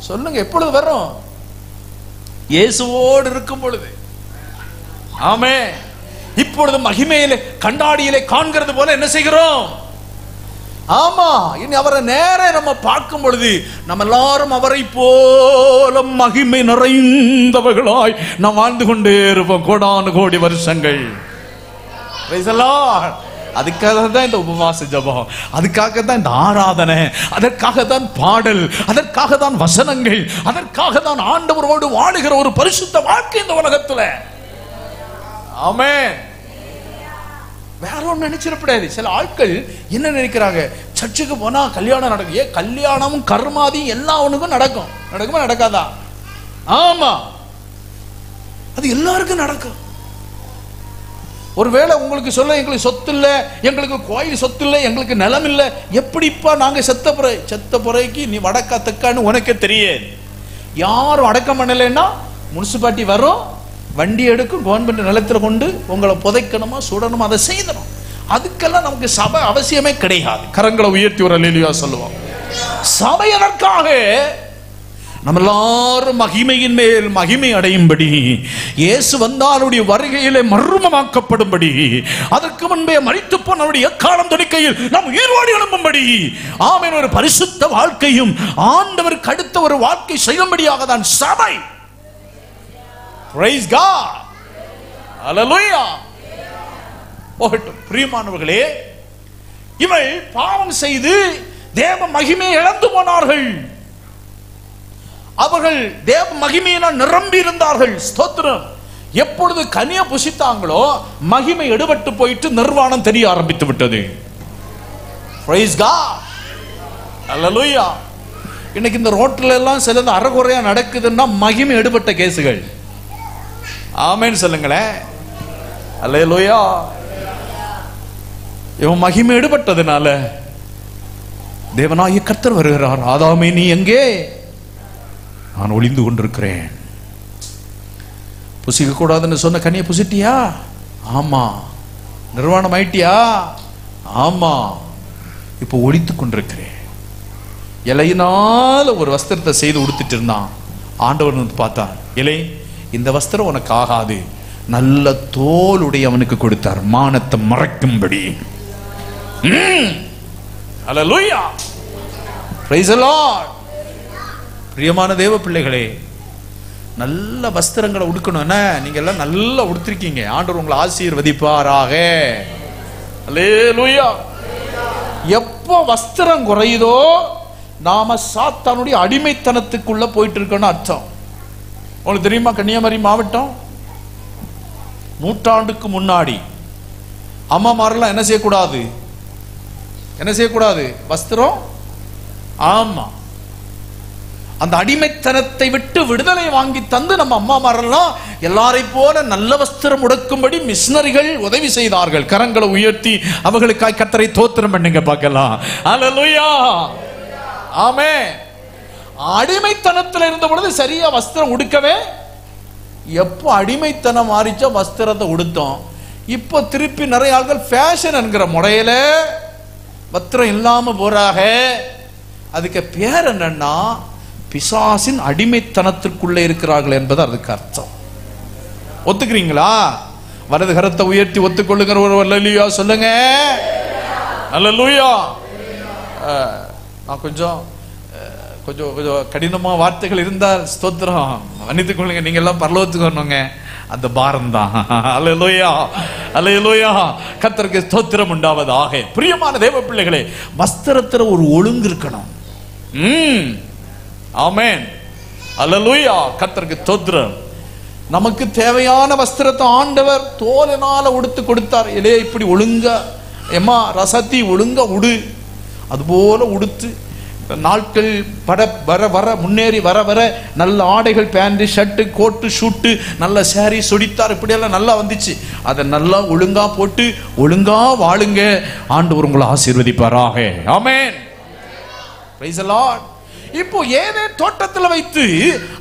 சொல்லுங்க, எப்பொழுது வரும்? இயேசுவோடு இருக்கும் பொழுது. ஆமென். இப்பொழுது மகிமையிலே கண்ணாடியிலே காண்கிறது போல என்ன செய்கிறோம்? ஆமா, இனி அவரை நேர நம்ம பார்க்கும் பொழுது நம்ம எல்லாரும் அவரை போல மகிமை நிறைந்தவர்களாய் நாம் வாழ்ந்து கொண்டே இருப்போம் கோடானு கோடி வருஷங்கள். Praise the Lord. அதுக்காக தான் இந்த உபவாச ஜெபம், அதுக்காக தான் இந்த ஆராதனை, அதற்காக தான் பாடல், அதற்காக தான் வசனங்கள், அதற்காக தான் ஆண்டவரோடு வாழுகிற ஒரு பரிசுத்த வாழ்க்கை இந்த உலகத்துல. ஆமென். வேற ஒன்று நினைச்சிடப்படாது. சில ஆட்கள் என்ன நினைக்கிறாங்க? சர்ச்சுக்கு போனா கல்யாணம் நடக்கும். கல்யாணமும் கர்மாதியும் எல்லா ஒண்ணுக்கும் நடக்கும். நடக்குமா நடக்காதா? ஆமா, அது எல்லாருக்கும் நடக்கும். ஒருவேளை உங்களுக்கு சொல்ல, எங்களுக்கு சொத்து இல்லை, எங்களுக்கு கோயில் சொத்து இல்லை, எங்களுக்கு நிலம் இல்லை, எப்படிப்பா நாங்க செத்த புறைக்கு நீ வடக்கா தெக்கான்னு உனக்கே தெரியாது. யாரும் அடக்கம் பண்ணலைன்னா முனிசிபாலிட்டி வரும், வண்டி எடுக்கும், கவர்மெண்ட் நிலத்துல கொண்டு உங்களை புதைக்கணுமா சுடணுமா அதை செய்யணும். அதுக்கெல்லாம் நமக்கு சபை அவசியமே கிடையாது. கரங்களை உயர்த்தி ஒரு அல்லேலூயா சொல்லுவோம். சபை எதற்காக? நம்ம எல்லாரும் மகிமையின் மேல் மகிமை அடையும்படி, இயேசு வந்தாலுடைய வருகையிலே மர்மமாக்கப்படும்படி, அதற்கு முன்பே மரித்து போனவருடைய எக்காலம் துணிக்கையில் நாம் உயிரோடு எழும்பும்படி, ஆமென், ஒரு பரிசுத்த வாழ்க்கையும் ஆண்டவருக்கு அடுத்த ஒரு வாழ்க்கை செய்யும்படியாக தான் சபை. Praise God. Hallelujah. போகட்டும் பிரியமானவர்களே, இவை பாவம் செய்து தேவ மகிமையை இழந்து போனார்கள். அவர்கள் தேவ மகிமையினால் நிரம்பி இருந்தார்கள். ஸ்தோத்திரம். எப்பொழுது கனிய புசித்தாங்களோ மகிமை எடுபட்டு போயிட்டு நிர்வாணம் தெரிய ஆரம்பித்து விட்டது. Praise God. Hallelujah. இன்னைக்கு இந்த ரோட்ல எல்லாம் சிலது அறகுறையா நடக்குதுன்னா மகிமை எடுபட்ட கேசுகள். ஆமென் சொல்லுங்களேன். அல்லேலூயா. இவன் மகிமை எடுபட்டதுனால தேவனாகிய கர்த்தர் வருகிறார். ஆதாமே நீ எங்கே? நான் ஒளிந்து கொண்டிருக்கிறேன். புசிக்க கூடாதுன்னு சொன்ன கனியை புசிட்டியா? ஆமா. நிர்வாணம் ஆயிட்டியா? ஆமா. இப்போ ஒளித்து கொண்டிருக்கிறேன். இலையினால ஒரு வஸ்திரத்தை செய்து உடுத்திட்டு இருந்தான். ஆண்டவர் வந்து பார்த்தார், இலே இந்த வஸ்திரம் உனக்கு ஆகாது, நல்ல தோலுடைய அவனுக்கு கொடுத்தார், மானத்தை மறைக்கும்படி. ஹல்லேலூயா, பிரைஸ் தி லார்ட். பிரியமான தேவ பிள்ளைகளே, நல்ல வஸ்திரங்களை உடுக்கணும். என்ன, நீங்க எல்லாம் நல்லா உடுத்திருக்கீங்க, ஆண்டவர் உங்களை ஆசீர்வதிப்பாராக. ஹல்லேலூயா. எப்போ வஸ்திரம் குறையுதோ நாம சாத்தானுடைய அடிமைத்தனத்துக்குள்ள போயிட்டு இருக்கோம்னு அர்த்தம். உங்களுக்கு தெரியுமா, கன்னியாகுமரி மாவட்டம் நூற்றாண்டுக்கு முன்னாடி அம்மாமாரெல்லாம் என்ன செய்யக்கூடாது, என்ன செய்யக்கூடாது, வஸ்திரம். ஆமா, அந்த அடிமைத்தனத்தை விட்டு விடுதலை வாங்கி தந்து நம்ம அம்மாமாரெல்லாம் எல்லாரை போல நல்ல வஸ்திரம் உடுக்கும்படி மிஷனரிகள் உதவி செய்தார்கள். கரங்களை உயர்த்தி அவர்களுக்காய் கர்த்தரை தோத்திரம் பண்ணுங்க பார்க்கலாம். ஹல்லேலூயா, ஆமென். அடிமைத்தனத்தில் இருந்த பொழுது சரியா வஸ்திரம் உடுக்கவே, எப்போ அடிமைத்தனம் மாறிச்சோ வஸ்திரத்தை உடுத்தோம். இப்போ திருப்பி நிறைய ஆட்கள் ஃபேஷன் என்கிற முறையில வஸ்திரம் இல்லாம போறாக. அதுக்கு பேர் என்னன்னா பிசாசின் அடிமைத்தனத்திற்குள்ளே இருக்கிறார்கள் என்பது அதுக்கு அர்த்தம். ஒத்துக்கிறீங்களா? வலது கரத்தை உயர்த்தி ஒத்துக்கொள்ளுங்கிற ஒரு அல்லேலூயா சொல்லுங்க. அல்லேலூயா. நான் கொஞ்சம் கடினமா வார்த்தைகள் இருந்தால் ஸ்தோத்திரம் மன்னித்துக் கொள்ளுங்க, நீங்க எல்லாம் பரலோகத்துக்கு வரணுங்க, அந்த பாரம் தான். அல்லேலூயா, அல்லேலூயா, கர்த்தருக்கு ஸ்தோத்திரம் உண்டாவதாக. பிரியமான தேவ பிள்ளைகளே, வஸ்திரத்துல ஒரு ஒழுங்கு இருக்கணும். ஆமென், அல்லேலூயா, கர்த்தருக்கு ஸ்தோத்திரம். நமக்கு தேவையான வஸ்திரத்தை ஆண்டவர் தோலினால உடுத்து கொடுத்தார். இலே இப்படி ஒழுங்கா எம்மா ரசத்தி ஒழுங்கா உடு, அதுபோல உடுத்து நாட்கள் வர வர முன்னேறி வர வர நல்ல ஆடைகள், பேண்ட், ஷர்ட்டு, கோட்டு, ஷூட்டு, நல்ல சாரி, சொடித்தார், இப்படியெல்லாம் நல்லா வந்துச்சு. அதை நல்லா ஒழுங்கா போட்டு ஒழுங்கா வாழுங்க, ஆண்டவர் உங்களை ஆசீர்வதிப்பாராக. ஆமென், பிரைஸ் தி லார்ட். இப்போ ஏதேன் தோட்டத்தில் வைத்து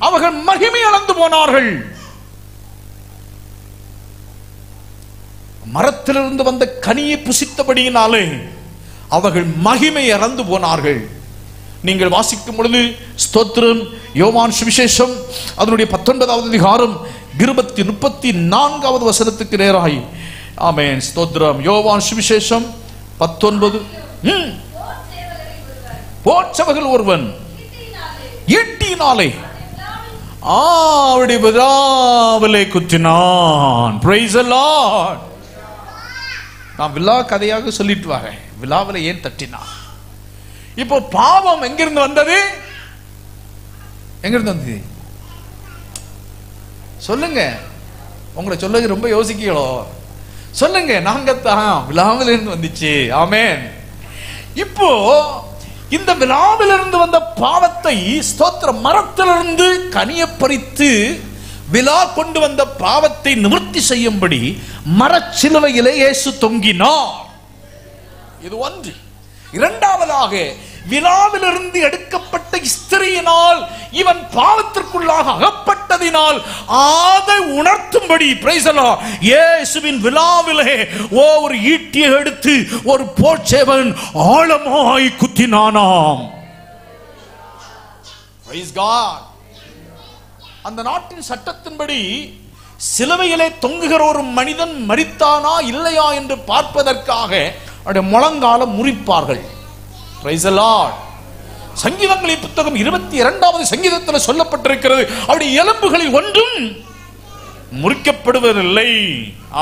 அவர்கள் மகிமை இழந்து போனார்கள். மரத்திலிருந்து வந்த கனியை புசித்தபடியினாலே அவர்கள் மகிமை இழந்து போனார்கள். நீங்கள் வாசிக்கும் பொழுது ஸ்தோத்திரம், யோவான் சுவிசேஷம் அதனுடைய 19வது அதிகாரம் 34வது வசனத்துக்கு நேராய். ஆமென், ஸ்தோத்திரம். யோவான் சுவிசேஷம் 19. போர்ச்சவர்கள் ஒருவன் ஈட்டினாலே அவருடைய விழாவிலே குத்தினான். Price the Lord. நான் விழா கதையாக சொல்லிட்டு வரேன், விழாவில் ஏன் தட்டினான். இப்போ பாவம் எங்கிருந்து வந்தது, எங்கிருந்து வந்தது சொல்லுங்க. உங்களை சொல்ல ரொம்ப யோசிக்கீங்களோ, சொல்லுங்க. நாங்க தான் விழாவில் இருந்து வந்துச்சு. ஆமென். இப்போ இந்த விழாவிலிருந்து வந்த பாவத்தை ஸ்தோத்திர மரத்திலிருந்து கனியை பறித்து விழா கொண்டு வந்த பாவத்தை நிவர்த்தி செய்யும்படி மரச்சிலுவையிலே இயேசு தொங்கினார். இது ஒன்று. இரண்டாவதாக, விழாவிலிருந்து எடுக்கப்பட்ட ஸ்திரியினால் இவன் பாவத்திற்குள்ளாக அகப்பட்டதினால் அதை உணர்த்தும்படி பிரைஸ் தி லார்ட் இயேசுவின் விழாவிலே ஒரு ஈட்டியை எடுத்து ஒரு போர்ச்சேவன் ஆழமாய் குத்தினானாம். Price God. அந்த நாட்டின் சட்டத்தின்படி சிலுவையிலே தொங்குகிற ஒரு மனிதன் மரித்தானா இல்லையா என்று பார்ப்பதற்காக அவருடைய முழங்கால முறிப்பார்கள். Price the Lord. சங்கீதங்களின் புத்தகம் 22வது சங்கீதத்தில் சொல்லப்பட்டிருக்கிறது, அவருடைய எலும்புகளில் ஒன்றும் முறிக்கப்படுவதில்லை.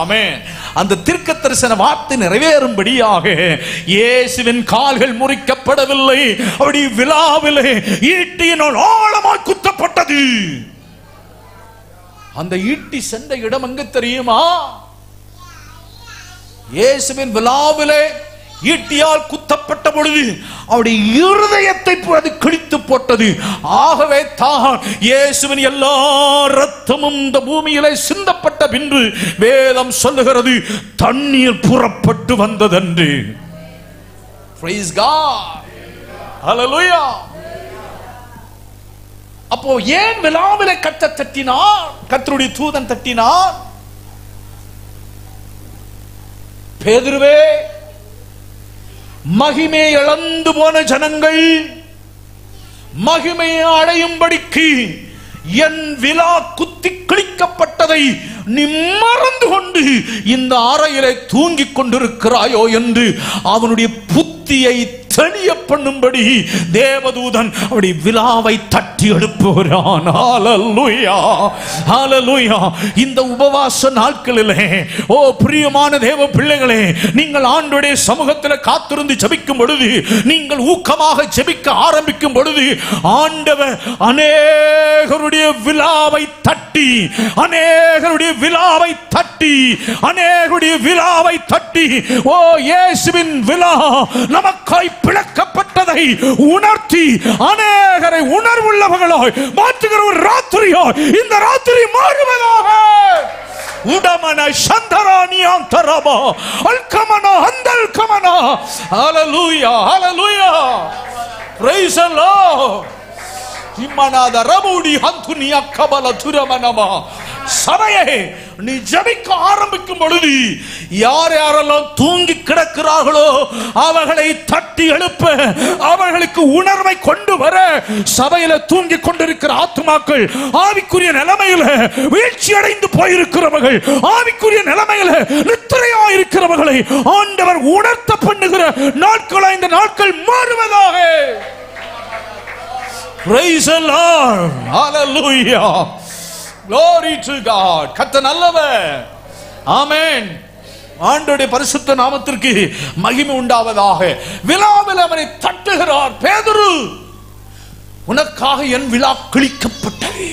ஆமென். அந்த தீர்க்க தரிசன வார்த்தை நிறைவேறும்படியாக இயேசுவின் கால்கள் முறிக்கப்படவில்லை, அவருடைய விழாவிலே ஈட்டியினால் ஆழமாய் குத்தப்பட்டது. அந்த ஈட்டி சென்ற இடம் எங்க தெரியுமா? இயேசுவின் விழாவிலே ஈட்டியால் குத்தப்பட்ட பொழுது அவருடைய இருதயத்தை அது கிழித்து போட்டது. ஆகவே தான் இயேசுவின் எல்லா ரத்தமும் இந்த பூமியிலே சிந்தப்பட்ட பின்பு வேதம் சொல்லுகிறது தண்ணீர் புறப்பட்டு வந்ததென்று. Price God. ஹல்லேலூயா. அப்போ ஏன் விழாவிலே கர்த்தர் தட்டினார்? கர்த்தருடைய தூதன் தட்டினார். பேதுருவே, மகிமை இழந்து போன ஜனங்கள் மகிமையை அடையும்படிக்கு என் விலா குத்தி கிழிக்கப்பட்டதை நீ மறந்து கொண்டு இந்த அறையிலே தூங்கிக் கொண்டிருக்கிறாயோ என்று அவனுடைய புத்தியை தெளிய பண்ணும்படி தேவதூதன் அவருடைய விலாவை தட்டி எழுப்புகிறான். ஹல்லேலூயா, ஹல்லேலூயா. இந்த உபவாச நாட்களிலே ஓ பிரியமான தேவ பிள்ளைகளே, நீங்கள் ஆண்டவருடைய சமூகத்தில் காத்திருந்து ஜெபிக்கும் பொழுது, நீங்கள் ஊக்கமாக ஜெபிக்க ஆரம்பிக்கும் பொழுது, ஆண்டவர் அநேகருடைய விலாவை தட்டி அநேகருடைய விலாவை தட்டி அநேகருடைய விலாவை தட்டி ஓ இயேசுவின் விலா நமக்காய் பிளக்கப்பட்டதை உணர்த்தி அநேகரை உணர்வுள்ளவர்களாய் மாற்றுகிற ஒரு ராத்திரியாய் இந்த ராத்திரி மாறுவதாக. உடமன சந்தரானியாம் தரபா அல்கமனா அந்தல் கமனா. ஹல்லேலூயா, ஹல்லேலூயா. Praise the Lord. இம்மனாத ரபூடி ஹந்துனியா கபல துரமனமா. சபையே, நீ ஜெபிக்க ஆரம்பிக்கும் பொழுது யார் யாரெல்லாம் தூங்கி கிடக்கிறார்களோ அவர்களை தட்டி எழுப்ப, அவர்களுக்கு உணர்வை கொண்டு வர, சபையில தூங்கி கொண்டிருக்கிற ஆத்துமாக்கள், ஆவிக்குரிய நிலைமையில வீழ்ச்சி அடைந்து போயிருக்கிறவர்கள், ஆவிக்குரிய நிலைமையில நித்திரையா இருக்கிறவர்களை ஆண்டவர் உணர்த்த பண்ணுகிற நாட்களா இந்த நாட்கள் மாறுவதாக. Praise the Lord. Hallelujah. Glory to God. கர்த்தர் நல்லவர். ஆமென். ஆண்டவருடைய பரிசுத்த நாமத்திற்கு மகிமை உண்டாவதாக. விலாவில் அவனை தட்டுகிறார். பேதுரு, உனக்காக என் விலா கிழிக்கப்பட்டது.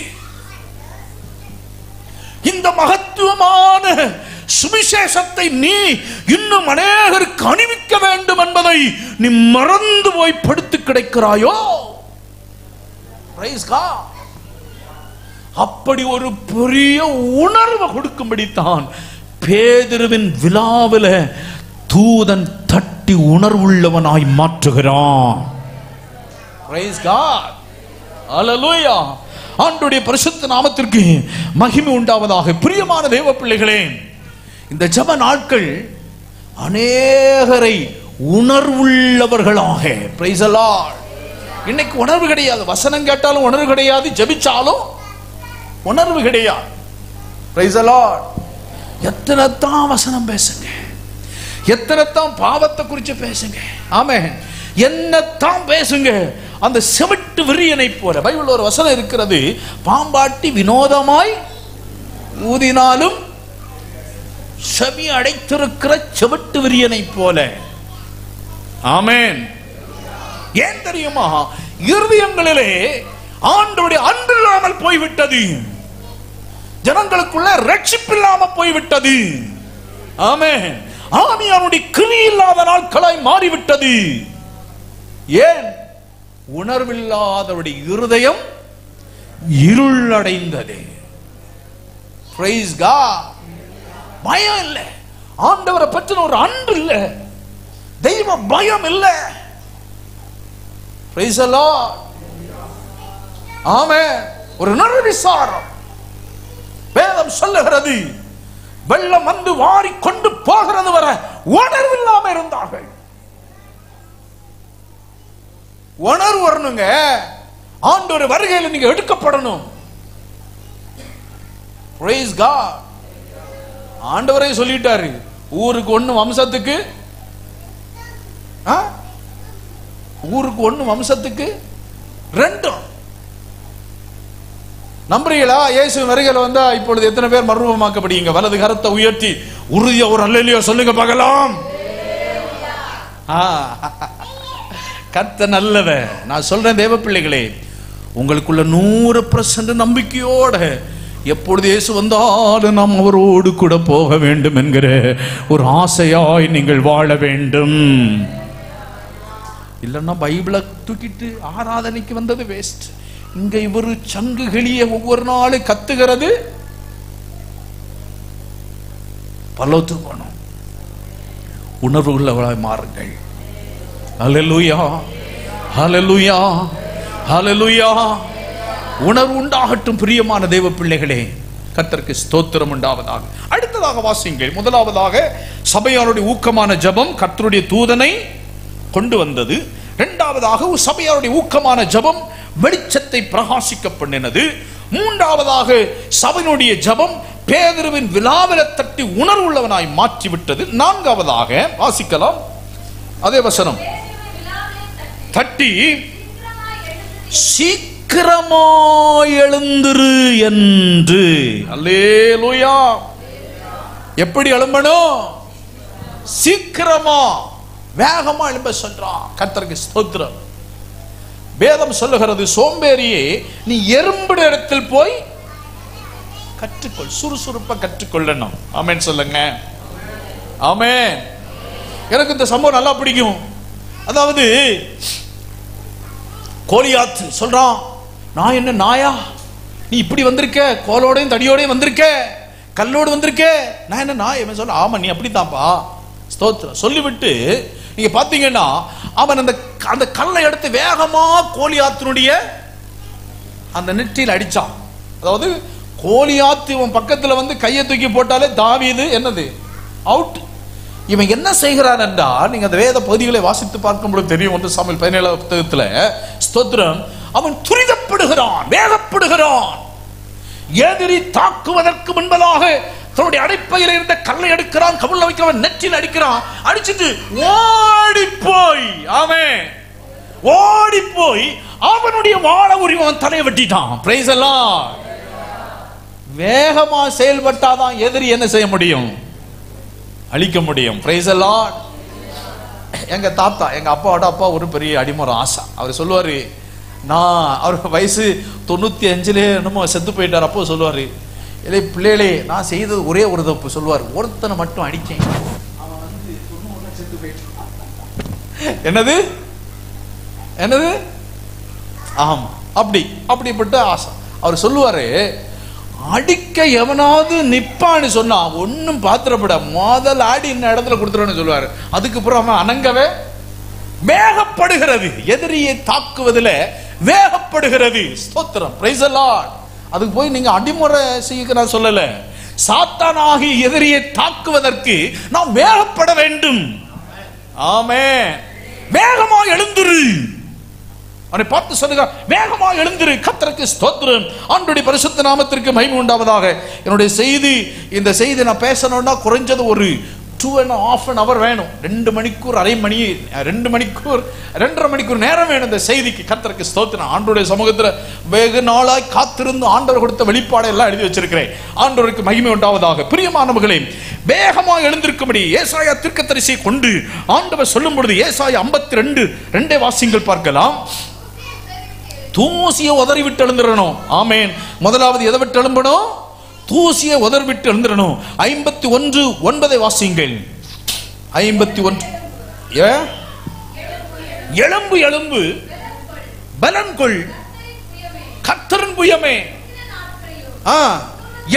இந்த மகத்துவமான சுவிசேஷத்தை நீ இன்னும் அநேகருக்கு அணிவிக்க வேண்டும் என்பதை நீ மறந்து போய் படுத்து கிடக்கிறாயோ? Praise God. அப்படி ஒரு பெரிய உணர்வு கொடுக்கும்படித்தான் பேதுருவின் விலாவில தூதன் தட்டி உணர்வுள்ளவனாய் மாற்றுகிறான். Praise God. Hallelujah. ஆண்டவருடைய பரிசுத்த நாமத்திற்கு மகிமை உண்டாவதாக. பிரியமான தேவ பிள்ளைகளே, இந்த ஜெப நாட்கள் அநேகரை உணர்வுள்ளவர்களாக. Praise the Lord. இன்னைக்கு உணர்வு கிடையாது. வசனம் கேட்டாலும் உணர்வு கிடையாது, ஜெபிச்சாலும் உணர்வு கிடையாது. Praise the Lord. எத்தனை தான் வசனம் பேசுங்க, எத்தனை தான் பாவத்தை குறித்து பேசுங்க, ஆமென், என்னத்தான் பேசுங்க, அந்த செவிட்டு விரியனை போல பைபிள் ஒரு வசனம் இருக்கிறது, பாம்பாட்டி வினோதமாய் ஊதினாலும் செவி அடைத்திருக்கிற செவிட்டு விரியனை போல. ஆமென். ஏன் தெரியுமா? இருதயங்களிலே ஆண்டவருடைய அன்பு இல்லாமல் போய்விட்டது, ஜனங்களுக்குள்ள ரட்சிப்பு இல்லாமல் போய்விட்டது. ஆமென். ஆவியானுடைய கிரி இல்லாத நாட்களாய் மாறிவிட்டது. ஏன்? உணர்வில்லாதவருடைய இருதயம் இருள் அடைந்தது. Praise God. பயம் இல்லை, ஆண்டவரை பற்றின ஒரு அன்பு இல்லை, தெய்வ பயம் இல்லை. Praise the Lord. ஆமென். ஒரு நிர்விசாரம். வேதம் சொல்லுகிறது, வெள்ளம் வந்து வாரி கொண்டு போகிறது வரை உணர்வு இல்லாமல் இருந்தார்கள். உணர்வு வரணுங்க. ஆண்டவர் வருகையில் நீங்க எடுக்கப்படணும். Praise God. ஆண்டவரே சொல்லிட்டாரு, ஊருக்கு ஒண்ணு வம்சத்துக்கு, ஊருக்கு ஒண்ணு வம்சத்துக்கு ரெண்டும். நம்புறீங்களா? இயேசு வருகையில் வந்தா இப்பொழுது எத்தனை பேர் மறுரூபமாக்கப்படுவீங்க? வலது கரத்தை உயர்த்தி உறுதியா ஒரு அல்லேலூயா சொல்லுங்க பார்க்கலாம். கர்த்தர் நல்லவர். நான் சொல்றேன் தேவ பிள்ளைகளே, உங்களுக்குள்ள 100% நம்பிக்கையோட எப்பொழுது இயேசு வந்தாலும் நாம் அவரோடு கூட போக வேண்டும் என்கிற ஒரு ஆசையாய் நீங்கள் வாழ வேண்டும். இல்லைன்னா பைபிளை தூக்கிட்டு ஆராதனைக்கு வந்தது வேஸ்ட். இங்க இவரு சங்கு கிளிய ஒவ்வொரு நாளும் கத்துகிறது பலோத்து போனோம். உணர்வு உள்ளவளாய் மாறுங்கள். ஹல்லேலூயா, ஹல்லேலூயா, ஹல்லேலூயா. உணர்வு உண்டாகட்டும் பிரியமான தேவ பிள்ளைகளே. கர்த்தருக்கு ஸ்தோத்திரம் உண்டாவதாக. அடுத்ததாக வாசிங்கள். முதலாவதாக சபையாருடைய ஊக்கமான ஜெபம் கர்த்தருடைய தூதனை கொண்டு வந்தது. இரண்டாவதாக சபையாருடைய ஊக்கமான ஜெபம் வெளிச்சத்தை பிரகாசிக்க பண்ணினது. மூன்றாவதாக சபையினுடைய ஜெபம் பேதுருவின் விலாவில தட்டி உணர்வுள்ளவனாய் மாற்றிவிட்டது. நான்காவதாக வாசிக்கலாம் அதே வசனம், தட்டி சீக்கிரமாய் எழுந்திரு என்று. அல்லேலூயா. எப்படி எழும்பணும்? சீக்கிரமா, வேகமா எழும்ப சொல்றான். கர்த்தருக்கு ஸ்தோத்திரம். வேதம் சொல்லுகிறது, சோம்பேறியே நீ எறும்புட இடத்தில் போய் கற்றுக்கொள், சுறுசுறுப்பா கற்றுக்கொள்ளணும். ஆமென் சொல்லுங்க. ஆமென். எனக்கு இந்த சம்பவம் நல்லா பிடிக்கும். அதாவது கோலியாத் சொல்றான், நான் என்ன நாயா, நீ இப்படி வந்திருக்க, கோலோடையும் தடியோடையும் வந்திருக்க, கல்லோடு வந்திருக்க, நான் என்ன நாய்? சொல்ல, ஆமா நீ அப்படித்தான்ப்பா. ஸ்தோத்திரம். சொல்லிவிட்டு நீங்க பாத்தீங்கன்னா அவன் அந்த கல்லை எடுத்து வேகமா கோலியாத்தினுடைய அந்த நெற்றியில் அடிச்சான். அதாவது கோலியாத் இவன் பக்கத்துல வந்து கையை தூக்கி போட்டாலே தாவீது என்னது அவுட். இவன் என்ன செய்கிறான் என்றால், நீங்க அந்த வேத பகுதிகளை வாசித்து பார்க்கும்போது தெரியும். 1 சாமுவேல் 17 புத்தகத்துல ஸ்தோத்திரம், அவன் துரிதப்படுகிறான், வேகப்படுகிறான். எதிரி தாக்குவதற்கு முன்பதாக தன்னுடைய அடைப்பையில் இருந்த கல்லை எடுக்கிறான், கவிழ்ல வைக்கிறவன் நெற்றியில் அடிக்கிறான். அடிச்சிட்டு ஓடி போய், ஆமென், ஓடி போய் அவனுடைய வாள உரிமம் தலையை வெட்டிட்டான். Price the Lord. வேகமா செயல்பட்டாதான் எதிரி என்ன செய்ய முடியும்? அழிக்க முடியும். Price the Lord. எங்க தாத்தா, எங்க அப்பாவோட அப்பா ஒரு பெரிய அடிமர ஆசா. அவர் சொல்லுவாரு, அவருக்கு வயசு 95 என்னமோ செத்து போயிட்டார். அப்போ சொல்லுவாரு, இல்லை பிள்ளைகளே, நான் செய்தது ஒரே ஒரு தப்பு. சொல்லுவார், ஒருத்தனை மட்டும் அடிச்சேன், அவன் வந்து 91 செத்து போயிட்டான். என்னது என்னது? ஆமா, அப்படிப்பட்ட ஆசை. அவர் சொல்லுவாரு, அடிக்க எவனாவது நிப்பான்னு சொன்னா ஒன்னும் பாத்திரப்பட முதல் ஆடி இந்த இடத்துல கொடுத்துருன்னு சொல்லுவாரு. அதுக்கப்புறம் அவன் அணங்கவே வேகப்படுகிறது. எதிரியை தாக்குவதில் வேகப்படுகிறது. ஸ்தோத்திரம். Price the Lord. அதுக்கு போய் நீங்க அடிமுறை செய்ய நான் சொல்லல. சாத்தானாகி எதிரியை தாக்குவதற்கு நாம் வேகப்பட வேண்டும். ஆமென். வேகமா எழுந்திரு. அவனை பார்த்து சொல்லுங்க, வேகமா எழுந்திரு. கர்த்தருக்கு ஸ்தோத்திரம். ஆண்டவருடைய பரிசுத்த நாமத்திற்கு மகிமை உண்டாவதாக. என்னுடைய செய்தி, இந்த செய்தி நான் பேசணும்னா குறைஞ்சது ஒரு 2.5 hour வேணும். 2 மணிக்கூர், அரை மணி, 2 மணிக்கூர், 2.5 மணிக்கூர் நேரம் வேணும் இந்த செய்திக்கு. கர்த்தருக்கு ஸ்தோத்திரம். ஆண்டவருடைய சமூகத்தில் வெகு நாளாய் காத்திருந்து ஆண்டவர் கொடுத்த வெளிப்பாடை எல்லாம் எழுதி வச்சிருக்கிறேன். ஆண்டவருக்கு மகிமை உண்டாவதாக. பிரியமானவர்களே, வேகமாக எழுந்திருக்கும்படி ஏசாயா தீர்க்கதரிசியை கொண்டு ஆண்டவர் சொல்லும் பொழுது, ஏசாயா 52:2 வாசிங்கள் பார்க்கலாம். தூசியை உதறிவிட்டு எழுந்திரணும். ஆமேன். முதலாவது எதை விட்டு எழும்பணும்? தூசியை உதறிவிட்டு எழுந்திரணும். 51:9 வாசிங்கள். 51. எழும்பு எழும்பு, பலன் கொள், கர்த்தரின் புயமே.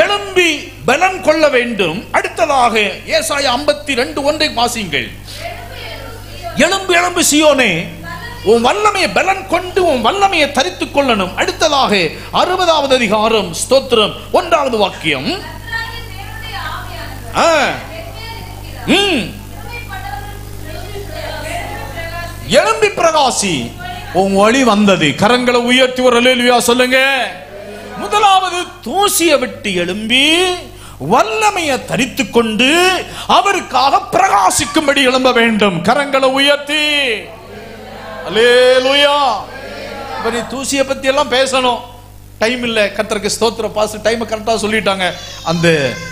எழும்பி பலன் கொள்ள வேண்டும். அடுத்ததாக ஏசாயா 52:1 வாசிங்கள். எழும்பு எழும்பு சீயோனே, உன் வல்லமையை பலன் கொண்டு உன் வல்லமையை தரித்துக் கொள்ளணும். அடுத்ததாக 60வது அதிகாரம், ஸ்தோத்திரம், 1வது வாக்கியம். எழும்பி பிரகாசி, உன் ஒளி வந்தது. கரங்களை உயர்த்தி ஒரு அல்லேலூயா சொல்லுங்க. முதலாவது தூசியை விட்டு எழும்பி வல்லமையை தரித்துக் கொண்டு அவருக்காக பிரகாசிக்கும்படி எழும்ப வேண்டும். கரங்களை உயர்த்தி அல்லேலூயா. இப்ப தூசியை பத்தி எல்லாம் பேசணும், டைம் இல்ல. கர்த்தருக்கு ஸ்தோத்திரம். பாஸ்டர் டைம் கரெக்டா சொல்லிட்டாங்க. அந்த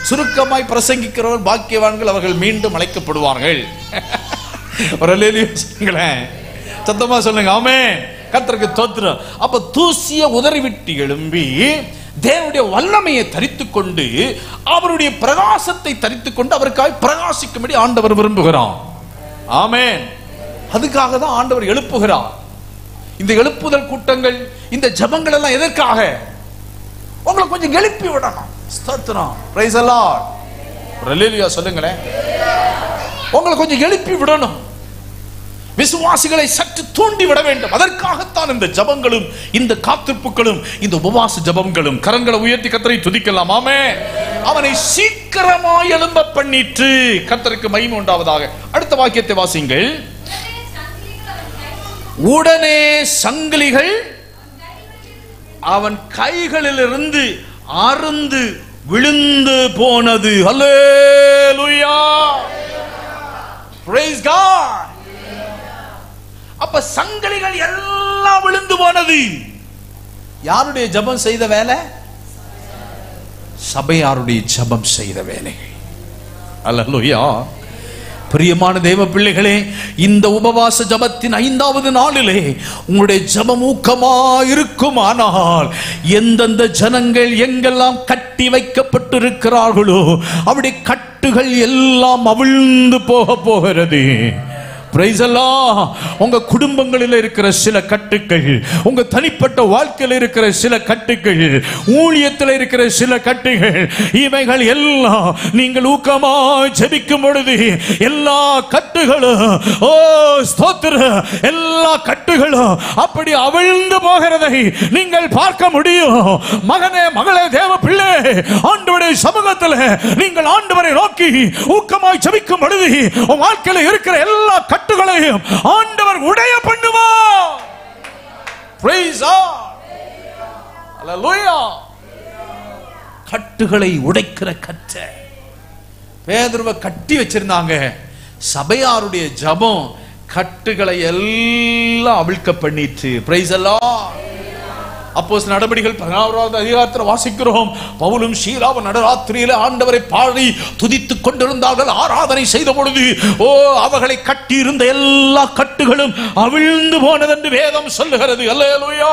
சுருக்கமாய் பிரசங்கிக்கிறவர் பாக்கியவான்கள், அவர்கள் மீண்டும் அழைக்கப்படுவார்கள். ஒரு அல்லேலூயா சொல்லுங்களேன், சத்தமா சொல்லுங்க. ஆமென். கர்த்தருக்கு ஸ்தோத்திரம். அப்ப தூசியை உதறிவிட்டு எழும்பி தேவனுடைய வல்லமையை தரித்துக் கொண்டு அவருடைய பிரகாசத்தை தரித்துக் கொண்டு அவருக்காக பிரகாசிக்கும்படி ஆண்டவர் விரும்புகிறார். ஆமென். அதுக்காக தான் ஆண்டவர் எழுப்புகிறார். இந்த எழுப்புதல் கூட்டங்கள், இந்த ஜெபங்கள் எல்லாம் எதற்காக? உங்களை கொஞ்சம் எழுப்பி விடணும். ஸ்தோத்திரம். Price the lord. அல்லேலூயா சொல்லுங்களேன். உங்களை கொஞ்சம் எழுப்பி விடணும். விசுவாசிகளை சற்று தூண்டி விட வேண்டும். அதற்காகத்தான் இந்த ஜெபங்களும் இந்த காத்திருப்புகளும் இந்த உபவாச ஜெபங்களும். கரங்களை உயர்த்தி கர்த்தரை துதிக்கலாம். ஆமென். அவனை சீக்கிரமாய் எழும்ப பண்ணிற்று. கர்த்தருக்கு மகிமை உண்டாவதாக. அடுத்த வாக்கியத்தை வாசிங்கள். உடனே சங்கிலிகள் அவன் கைகளிலிருந்து அருந்து விழுந்து போனது. ஹல்லேலூயா, பிரைஸ் காட். அப்ப சங்கிலிகள் எல்லாம் விழுந்து போனது. யாருடைய ஜெபம் செய்த வேலை? சபையாருடைய ஜெபம் செய்த வேலை. அல்லேலூயா. பிரியமான தேவ பிள்ளைகளே, இந்த உபவாச ஜபத்தின் 5வது நாளிலே உங்களுடைய ஜபம் ஊக்கமாயிருக்குமானால் எந்தெந்த ஜனங்கள் எங்கெல்லாம் கட்டி வைக்கப்பட்டிருக்கிறார்களோ அவருடைய கட்டுகள் எல்லாம் அவிழ்ந்து போகிறது. பிரைஸ் அல்லாஹ். உங்க குடும்பங்களில் இருக்கிற சில கட்டுக்கள், உங்க தனிப்பட்ட வாழ்க்கையில் இருக்கிற சில கட்டுக்கள், ஊழியத்தில் இருக்கிற சில கட்டுகள், இவைகள் எல்லாம் நீங்கள் ஊக்கமாய் ஜெபிக்கும் பொழுது எல்லா கட்டுகளும், ஓ ஸ்தோத்திரம், எல்லா கட்டுகளும் அப்படி அவிழ்ந்து போகிறதை நீங்கள் பார்க்க முடியும். மகனே, மகளே, தேவ பிள்ளை, ஆண்டவருடைய சமூகத்தில் நீங்கள் ஆண்டவரை நோக்கி ஊக்கமாய் ஜெபிக்கும் பொழுது உன் வாழ்க்கையில் இருக்கிற எல்லா கட்டுகளையும் ஆண்டவர் உடைய பண்ணுவார். Praise God. Hallelujah. கட்டுகளை உடைக்கிற கட்டை. பேதுருவை கட்டி வச்சிருந்தாங்க. சபையாருடைய ஜெபம் கட்டுகளை எல்லாம் அவிழ்க்க பண்ணிட்டு. Praise the Lord. அப்போஸ்தலர் நடபடிகள் 16வது அதிகாரத்தில் வாசிக்கிறோம். பவுலும் சீலாவும் நடுராத்திரியிலே ஆண்டவரை பாடி துதித்துக் கொண்டிருந்தார்கள். ஆராதனை செய்த பொழுது அவர்களை கட்டி இருந்த எல்லா கட்டுகளும் அவிழ்ந்து போனது என்று வேதம் சொல்லுகிறது. அல்லேலூயா.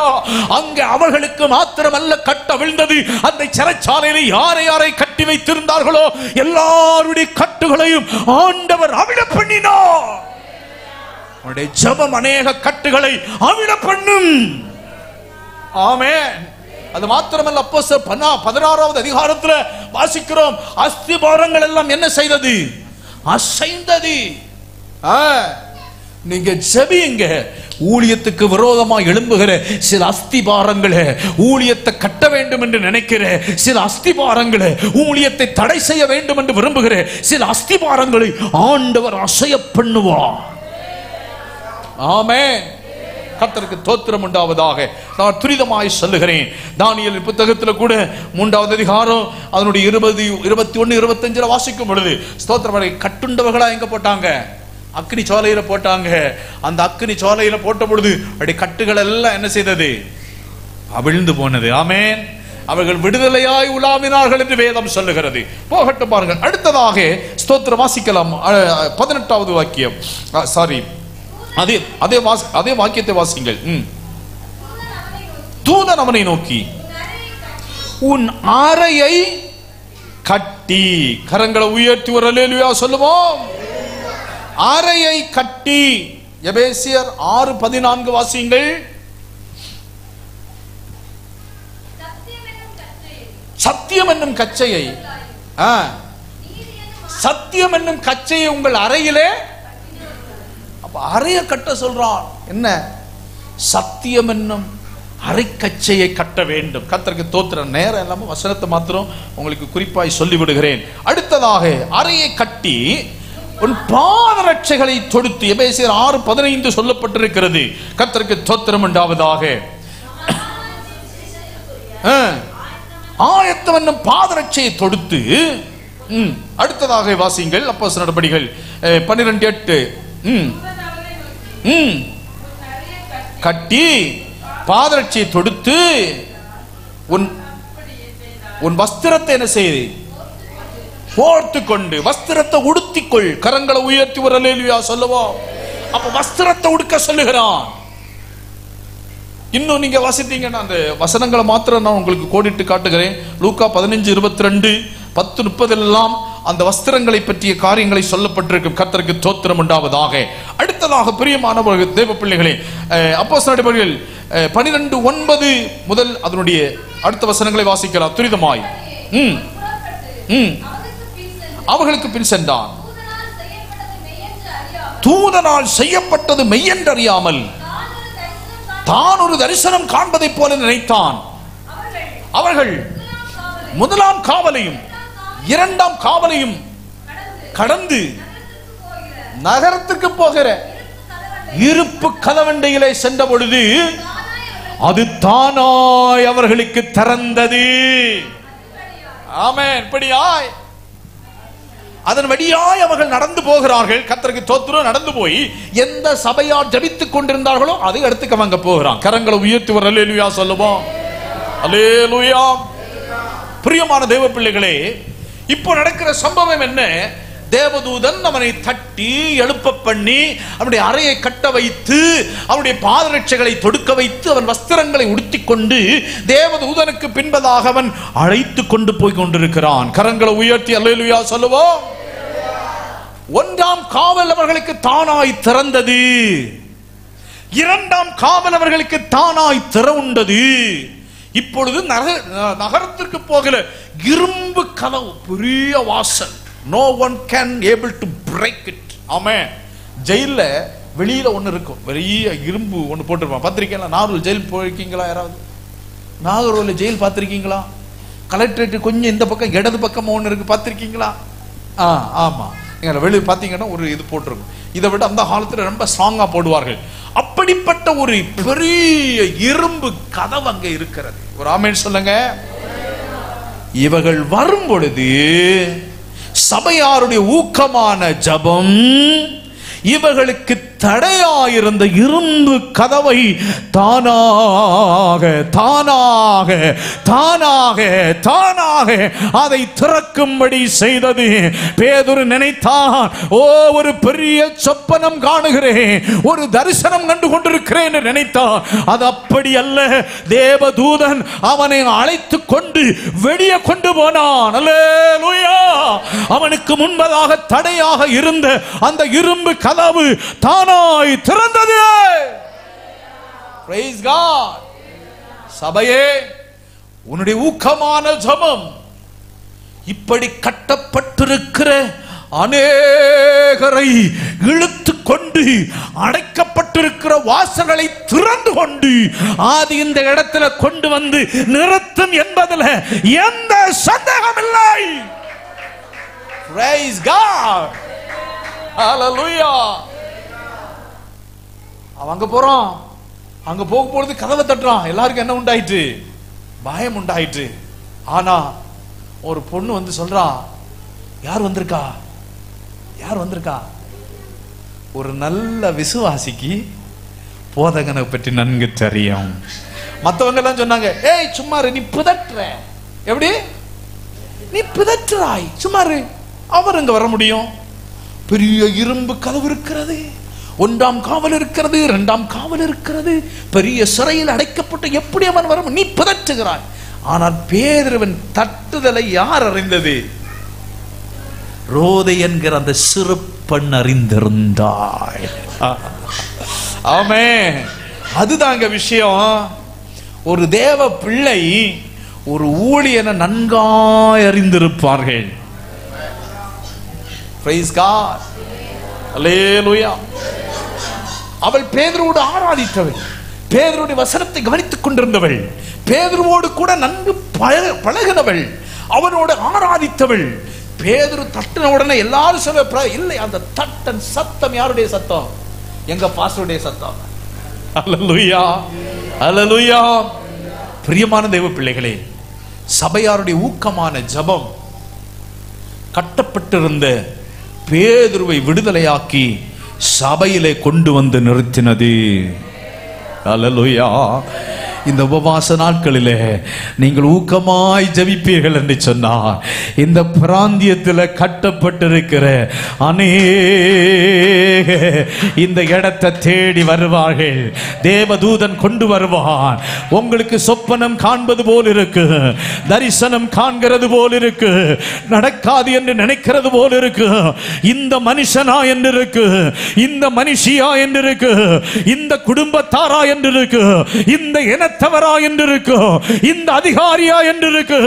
அங்கே அவர்களுக்கு மாத்திரமல்ல கட்டு அவிழ்ந்தது, அந்த சிறைச்சாலையில் யாரை யாரை கட்டி வைத்திருந்தார்களோ எல்லாருடைய கட்டுகளையும் ஆண்டவர் அவிழ பண்ணினார். அவருடைய ஜெபம் அநேக கட்டுகளை அவிழ பண்ணும். ஆமென். அது மாத்திரமல்ல, அப்போஸ்தலர் 16வது அதிகாரத்தில் வாசிக்கிறோம். அஸ்திபாரங்கள் எல்லாம் என்ன செய்தது? அசைந்தது. நீங்க ஜெபியுங்க. ஊழியத்துக்கு விரோதமாக எழும்புகிற சில அஸ்திபாரங்களை, ஊழியத்தை கட்ட வேண்டும் என்று நினைக்கிற சில அஸ்திபாரங்களை, ஊழியத்தை தடை செய்ய வேண்டும் என்று விரும்புகிற சில அஸ்திபாரங்களை ஆண்டவர் அசைய பண்ணுவார். ஆமென். கர்த்தருக்கு ஸ்தோத்திரம் உண்டாவதாக. நான் துரிதமாய் சொல்லுகிறேன். தானியேல் புத்தகத்தில் கூட 3வது அதிகாரம் அதனுடைய 20, 21, 25 வாசிக்கும் பொழுது ஸ்தோத்திரம், கட்டுண்டவர்களா எங்க போட்டாங்க? அக்னி சோலையில போட்டாங்க. அந்த அக்னி சோலையில போட்ட பொழுது அப்படி கட்டுகள் எல்லாம் என்ன செய்தது? அவிழ்ந்து போனது. ஆமென். அவர்கள் விடுதலையாய் உலாவினார்கள் என்று வேதம் சொல்லுகிறது. போகட்டும் பாருங்கள். அடுத்ததாக ஸ்தோத்திரம் வாசிக்கலாம். 18வது வாக்கியம். சாரி, அதே வாக்கியத்தை வாசிங்கள். தூதன் அவனை நோக்கி உன் அறையை கட்டி, கரங்களை உயர்த்தி ஒரு அல்லேலூயா சொல்லுவோம். அறையை கட்டி. எபேசியர் 6:14 வாசிங்கள். சத்தியம் என்னும் கச்சையை, சத்தியம் என்னும் கச்சையை உங்கள் அறையிலே. அறைய கட்ட சொல்றான். என்ன? சத்தியம் என்னும் அறைக்கச்சையை கட்ட வேண்டும். கர்த்தருக்கு ஸ்தோத்திரம். நேரம் இல்லாம வசனத்தை மாத்திரம் உங்களுக்கு குறிப்பாய் சொல்லி விடுகிறேன். அடுத்ததாக அறையை கட்டி உன் பாதரட்சைகளை தொடுத்து. எபேசியர் 6:15 சொல்லப்பட்டிருக்கிறது. கர்த்தருக்கு ஸ்தோத்திரம் உண்டாவதாக. ஆயத்தம் என்னும் பாதரட்சையை தொடுத்து. அடுத்ததாக வாசிங்கள். அப்போஸ்தலர் நடபடிகள் 12:8. கட்டி பாதரட்சியை தொடுத்து உன் வஸ்திரத்தை என்ன செய்து? போர்த்து கொண்டு. வஸ்திரத்தை உடுத்திக்கொள். கரங்களை உயர்த்தி ஒரு அல்லேலூயா சொல்லுவோம். அப்ப வஸ்திரத்தை உடுக்க சொல்லுகிறான். இன்னும் நீங்க வாசித்தீங்கன்னா அந்த வசனங்களை மாத்திரம் நான் உங்களுக்கு கோடிட்டு காட்டுகிறேன். லூக்கா 15:22, 10:30 எல்லாம் அந்த வஸ்திரங்களை பற்றிய காரியங்களை சொல்லப்பட்டிருக்கும். கர்த்தருக்கு ஸ்தோத்திரம் உண்டாவதாக. அடுத்ததாக பிரியமானவர்கள் தேவ பிள்ளைகளே, அப்போஸ்தலர் நடபடிகள் 12:9 முதல் அதனுடைய அடுத்த வசனங்களை வாசிக்கலாம் துரிதமாய். அவர்களுக்கு பின் சென்றான். தூதனால் செய்யப்பட்டது மெய்யென்று அறியாமல் தான் ஒரு தரிசனம் காண்பதை போல நினைத்தான். அவர்கள் முதலாம் காவலையும் 2ஆம் காவலையும் கடந்து நகரத்துக்கு போகிற இருப்பு கதவண்டையிலே சென்ற பொழுது அது தானாய் அவர்களுக்கு திறந்தது. ஆமென். இப்படியாய் அதன் வழியாய் அவர்கள் நடந்து போகிறார்கள். கர்த்தருக்கு ஸ்தோத்திரம். நடந்து போய் எந்த சபையார் ஜெபித்துக் கொண்டிருந்தார்களோ அதை அடுத்து அவங்க போகிறான். கரங்களை உயர்த்தி ஒரு அல்லேலூயா சொல்லுவோம். அல்லேலூயா. பிரியமான தேவ பிள்ளைகளே, இப்போ நடக்கிற சம்பவம் என்ன? தேவதூதன் அவனை தட்டி எழுப்ப பண்ணி அவனுடைய அறையை கட்ட வைத்து அவனுடைய பாதரட்சைகளை தொடுக்க வைத்து அவன் வஸ்திரங்களை உடுத்திக் கொண்டு தேவதூதனுக்கு பின்பதாக அவன் அழைத்து கொண்டு போய் கொண்டிருக்கிறான். கரங்களை உயர்த்தி அல்லேலூயா சொல்லுவோம். ஒன்றாம் காவல் அவர்களுக்கு தானாய் திறந்தது. இரண்டாம் காவல் அவர்களுக்கு தானாய் திறவுண்டது. இப்பொழுது நகரத்திற்கு போகிற இரும்பு கதவு, பெரிய வாசல். No one can able to break it. ஆமென். ஜெயில்ல வெளியில ஒண்ணு இருக்கும், பெரிய இரும்பு ஒண்ணு போட்டிருப்பான். பார்த்திருக்கீங்களா? நாகூர் ஜெயில் போயிருக்கீங்களா? யாராவது நாகூர்ல ஜெயில் பார்த்திருக்கீங்களா? கலெக்டரேட் கொஞ்சம் இந்த பக்கம் இடது பக்கம் ஒண்ணு இருக்கு, பார்த்திருக்கீங்களா? ஆமா. நீங்க வெளியே பாத்தீங்கன்னா ஒரு இது போட்டிருக்கும். இதை விட அந்த காலத்துல ரொம்ப ஸ்ட்ராங்கா போடுவார்கள். அப்படிப்பட்ட ஒரு பெரிய இரும்பு கதவு அங்க இருக்கிறது. ஒரு ஆமென் சொல்லுங்க. இவர்கள் வரும் பொழுது சபையாருடைய ஊக்கமான ஜபம் இவர்களுக்கு தடையாயிருந்த இரும்பு கதவை தானாக தானாக தானாக தானாக அதை திறக்கும்படி செய்தது. பேதுரு நினைத்தான், ஓ, ஒரு பெரிய சொப்பனம் காணுகிறேன், ஒரு தரிசனம் கண்டு கொண்டிருக்கிறேன் என்று நினைத்தான். அது அப்படி அல்ல. தேவதூதன் அவனை அழைத்து கொண்டு வெளியே கொண்டு போனான். அல்லேலூயா. அவனுக்கு முன்பதாக தடையாக இருந்த அந்த இரும்பு கதவு தானாய் திறந்தது. Praise God. சபையே, உன்னுடைய ஊக்கமான ஜெபம் இப்படி கட்டப்பட்டிருக்கிற அநேகரை இழுத்து கொண்டு அடைக்கப்பட்டிருக்கிற வாசல்களை திறந்து கொண்டு ஆதி இந்த இடத்துல கொண்டு வந்து நிறுத்தும் என்பதில் எந்த சந்தேகம் இல்லை. Praise God. Hallelujah. அவங்க போறான். அங்க போகும்பொழுது கதவை தட்டுறான். எல்லாருக்கும் என்ன உண்டாயிற்று? பயம் உண்டாயிற்று. ஆனா ஒரு பொண்ணு வந்து சொல்றா, யார் வந்திருக்கா? யார் வந்திருக்கா? ஒரு நல்ல விசுவாசிக்கு போதகனை பற்றி நன்கு தெரியும். மற்றவங்க எல்லாம் சொன்னாங்க, ஏய் சும்மாரு, நீ பிதற்ற. எப்படி நீ பிதற்றாய்? சும்மாரு, அவர் இங்க வர முடியும்? பெரிய இரும்பு கதவு இருக்கிறது, ஒன்றாம் காவல் இருக்கிறது, இரண்டாம் காவல் இருக்கிறது, பெரிய சிறையில் அடைக்கப்பட்டு எப்படி அவன் வரும்? நீ பிதற்றுகிறாய். ஆனால் பேதுருவின் தட்டுதலை யார் அறிந்தது? ரோதை என்கிற அந்த சிறு பெண் அறிந்திருந்தாய். ஆமென். அதுதாங்க விஷயம். ஒரு தேவ பிள்ளை ஒரு ஊழியனை நன்காய் அறிந்திருப்பார்கள். Praise God. Hallelujah. அவள் பேதுருவோடு ஆராதித்தவள், பேதுருவுடைய வசனத்தை கவனித்துக் கொண்டிருந்தவள், பேதுருவோடு கூட நன்கு பழகினவள், அவனோடு ஆராதித்தவள். பேதுரு தட்டின உடனே எல்லாரும் சொல்ல இல்லை, அந்த தட்டன் சத்தம் யாருடைய சத்தம்? எங்க பாஸ்டருடைய சத்தம். அல்லேலூயா, அல்லேலூயா. பிரியமான தேவ பிள்ளைகளே, சபையாருடைய ஊக்கமான ஜெபம் கட்டப்பட்டிருந்த பேதுருவை விடுதலையாக்கி சபையிலே கொண்டு வந்து நிறுத்தினது. அல்லேலூயா. இந்த உபவாச நாட்களிலே நீங்கள் ஊக்கமாய் ஜெபிப்பீர்கள் என்று சொன்னார், இந்த பிராந்தியத்தில் கட்டப்பட்டிருக்கிற அநேக இந்த இடத்தை தேடி வருவார்கள். தேவதூதன் கொண்டு வருவான். உங்களுக்கு சொப்பனம் காண்பது போல் இருக்கு, தரிசனம் காண்கிறது போல் இருக்கு, நடக்காது என்று நினைக்கிறது போல் இருக்கு, இந்த மனுஷனா என்று இருக்கு, இந்த மனுஷியா என்று இருக்கு, இந்த குடும்பத்தாரா என்று இருக்கு, இந்த இன தவறா என்று இருக்கு, இந்த அதிகாரியா என்று இருக்கு.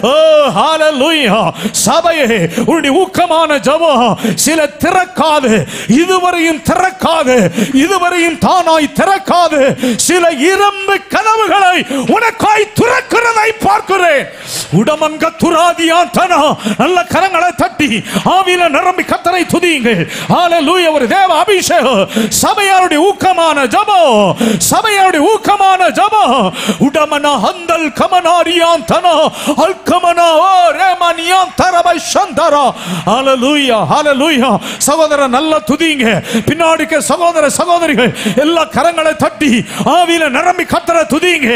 ஓ ஹalleluya. சபையே, உன்னுடைய ஊக்கமான ஜெபம் சில திறக்காது, இதுவரையும் திறக்காது, இதுவரையும் தானாய் திறக்காது சில இரும்பு கதவுகளை உனக்காய் திறக்கிறதை பார்க்கிறேன். உடமங்க துராதியாத்தனா. நல்ல கரங்களை தட்டி ஆவியில நிரம்பி கர்த்தரை துதியுங்கள். ஹalleluya. ஒரு தேவ அபிஷேகம். சபையாருடைய ஊக்கமான ஜெபம், சபையாருடைய ஊக்கமான ஜெபம் உடமன ஹந்தல் கமனாரியான் தனா அல்கமனா ஓ ரேமனியான் தரப சந்தரா. ஹalleluya ஹalleluya. சகோதரர் நல்லா துதிங்க. பின்னாடிக்க சகோதர சகோதரிகள் எல்லா கரங்களை தட்டி ஆவியில நிரம்பி கர்த்தரை துதிங்க.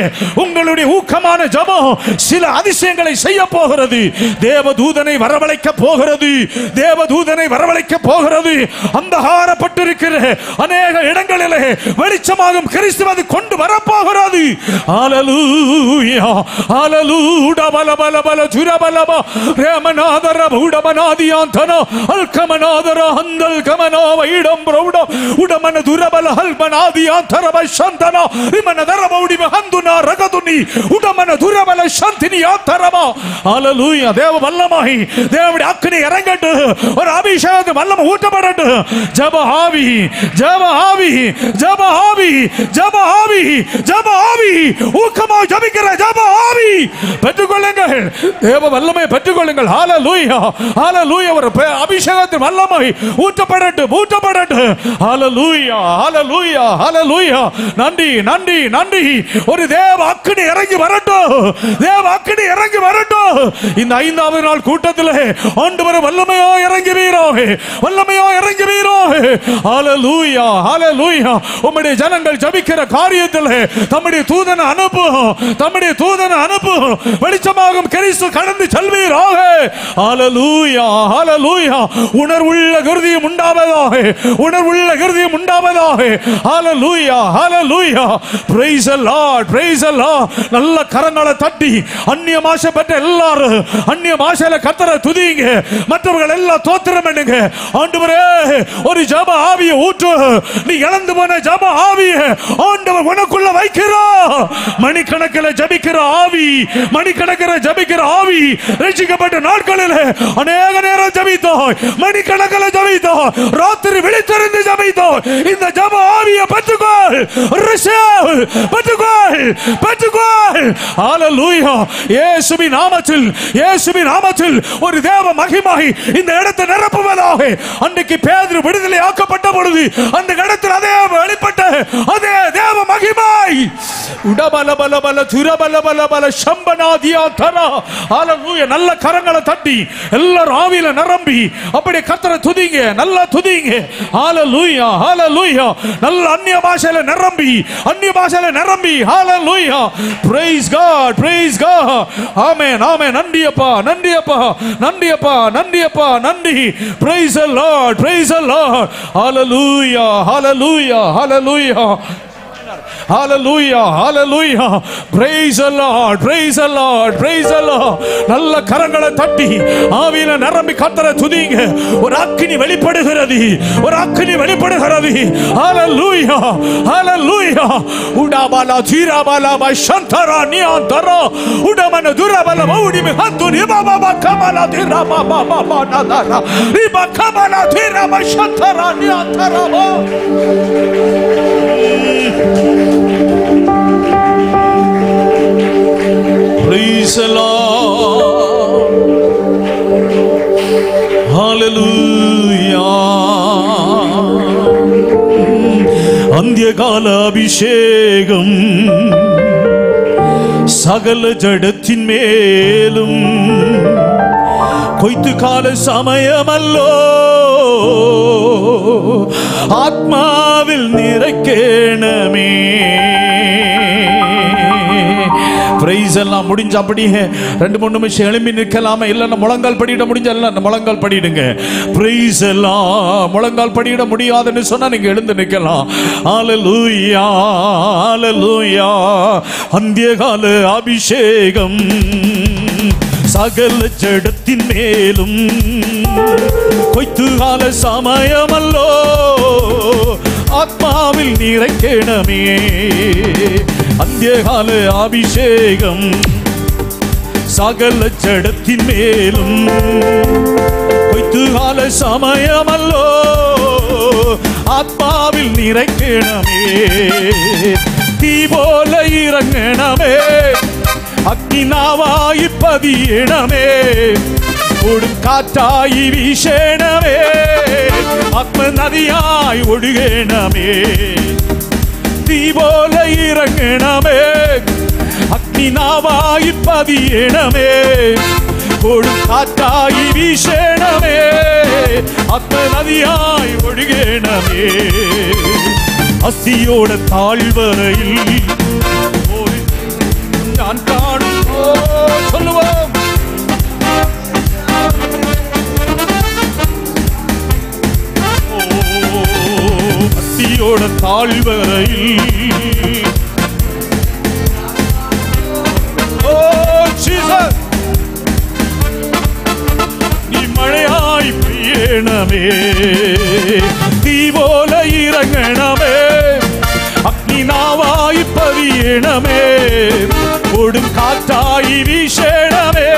உங்களுடைய ஊக்கமான ஜெபம் சில அதிசயங்களை செய்ய போகிறது. தேவதூதனை வரவழைக்க போகிறது. தேவதூதனை வரவழைக்க போகிறது. அந்தகாரப்பட்டிருக்கிற அநேக இடங்களிலே வெளிச்சமாகும் கிறிஸ்துவை கொண்டு வர போகிறது. ஹalleluya ஹalleluya. பல பல பல ஜுரபலப ரேமநாதர உடமனாதியாந்தன அல்கமநாதர ஹந்தல் கமனோ வைடம் பிரௌட உடமன துரபல ஹல்பனாதியாந்தரப சந்தன ரிமன தரபௌடி மஹந்துனா ரகதுனி உடமன துரபல சந்தினியாந்தரப. ஹalleluya. தேவ வல்லமை தேவனுடைய அக்கினி இறங்கட்டு. ஒரு அபிஷேகம் வல்லமை ஊற்றப்படட்டு. ஜெப ஆவி ஜெப ஆவி ஜெப ஆவி ஜெப ஆவி ஜெப ஆவி ஊக்கமாக ஜெபிக்கிற ஜெப ஆவி பெற்றுக்கொள்ளுங்கள். தேவ வல்லமை பெற்றுக்கொள்ளுங்கள். ஹalleluya ஹalleluya. ஒரு அபிஷேகத்தின் வல்லமை ஊற்றப்படட்டு ஊற்றப்படட்டு. ஹalleluya ஹalleluya ஹalleluya. நன்றி நன்றி நன்றி. ஒரு தேவ அக்கினி இறங்கி வரட்டும். தேவ அக்கினி இறங்கி வரட்டும். இந்த 5வது நாள் கூட்டத்திலே ஆண்டவர் வல்லமையோ இறங்கி வீரோவே வல்லமையோ இறங்கி வீரோவே. ஹalleluya ஹalleluya. உம்முடைய ஜனங்கள் ஜெபிக்கிற காரியத்திலே தம்முடைய தூதனை அனுப்பு தம்முடைய தூதனை அனுப்பு. வெளிச்சமாகும் கிறிஸ்து கடந்து செல்வீராக. ஹalleluya ஹalleluya. உணர்வுள்ள இருதயம் உண்டாவதாக உணர்வுள்ள இருதயம் உண்டாவதாக. ஹalleluya ஹalleluya. praise the lord praise the lord. நல்ல கரங்களை தட்டி அந்நிய பாஷை பெற்ற எல்லாரும் அந்நிய பாஷையில கர்த்தரை துதிங்க. மற்றவர்கள் எல்லாம் தோத்திரம் பண்ணுங்க. ஆண்டவரே ஒரு ஜெப ஆவியை ஊற்று. நீ இழந்து போன ஜெப ஆவியை ஆண்டவர் உனக்குள்ள வைக்கிறார். மணிக்கணக்கில் ஜெபிக்கிற ஆவி மணிக்கணக்கில் ஜெபிக்கிற ஆவி. ரட்சிக்கப்பட்ட நாட்களில் அநேக நேரம் ஜெபித்தோம். மணிக்கணக்கில் ஜெபித்தோம். ராத்திரி விழித்திருந்து ஜெபித்தோம். இந்த ஜெப ஆவியை பெற்றுக்கொள். ரிசீவ் பெற்றுக்கொள் பெற்றுக்கொள். ஹalleluya. இயேசுவின் நாமத்தில் இயேசுவின் நாமத்தில் ஒரு தேவ மகிமை இந்த இடத்தை நிரப்புவதாக. அன்றைக்கு பேதுரு விடுதலை ஆக்கப்பட்ட பொழுது அந்த இடத்தில் அதே வெளிப்பட்ட அதே தேவ மகிமை உடபல பல பல துரபல பல பல சம்பனாதியா தரா. ஹalleluya. நல்ல கரங்களை தட்டி எல்லாரும் ஆவியில நிரம்பி அப்படியே கர்த்தரை துதிங்க. நல்லா துதிங்க. ஹalleluya ஹalleluya. நல்ல அந்நிய பாஷையில நிரம்பி அந்நிய பாஷையில நிரம்பி. ஹalleluya. praise god praise god. ஆமென் ஆமென். நன்றி அப்பா நன்றி அப்பா நன்றி அப்பா நன்றி அப்பா நன்றி. praise the lord praise the lord. hallelujah hallelujah hallelujah hallelujah hallelujah. praise the lord praise the lord praise the lord. நல்ல கரங்களை தட்டி ஆவியில நிரம்பி கர்த்தரை துதிங்க. ஒரு அக்கினி வெளிப்படுகிறது ஒரு அக்கினி வெளிப்படுகிறது. hallelujah hallelujah. உடபல தீரபல பஷந்தரா நியந்தரா உடமன துரபல மௌடி மிஹந்துனி Baba Kamal தீரபா Baba நதரா ரிபா Kamal தீரபா ஷந்தரா நியந்தரா. praise the lord hallelujah. அந்தியகால அபிஷேகம் சகல ஜடத்தின் மேலும் கொய்த்து கால சமயமல்லோ ஆத்மாவில் நிறைக்கேணமே. பிரைஸ் எல்லாம் முடிஞ்ச அப்படியே 2-3 நிமிஷம் எழும்பி நிற்கலாமா? இல்லைன்னா முழங்கால் படியிட முடிஞ்ச எல்லாம் முழங்கால் படிடுங்க. பிரைஸ் எல்லாம் முழங்கால் படியிட முடியாதுன்னு சொன்னா நீங்க எழுந்து நிற்கலாம். ஹalleluya ஹalleluya. அந்தியகால அபிஷேகம் சகல ஜடத்தின் மேலும் கொய்த்து கால சமயமல்லோ ஆத்மாவில் நிறைக்கேணமே. அந்தியகால அபிஷேகம் சகல ஜடத்தின் மேலும் கொய்த்து கால சமயமல்லோ ஆத்மாவில் நிறைக்கேணமே. தீ போல இறங்கணமே அக்னினாவாய் பதியணமே காற்றாயி வீசேணமே ஆத்ம நதியாய் ஒடுகேணமே. தீ போல இறங்கணமே அக்னி நாவாய் பதியேனமே, கொடும் காற்றாய் வீசேனமே, அத்த நதியாய் ஒழுகேனமே. அஸ்தியோட தாழ்வரையில் நான் காணும் சொல்லுவோம். அஸ்தியோட தாழ்வரையில் நீ மழையாய் பெய்யணமே, தீ போல இறங்கணமே, அக்னி நாவாய் பதியேனமே, கொடும் காற்றாய் வீசேனமே,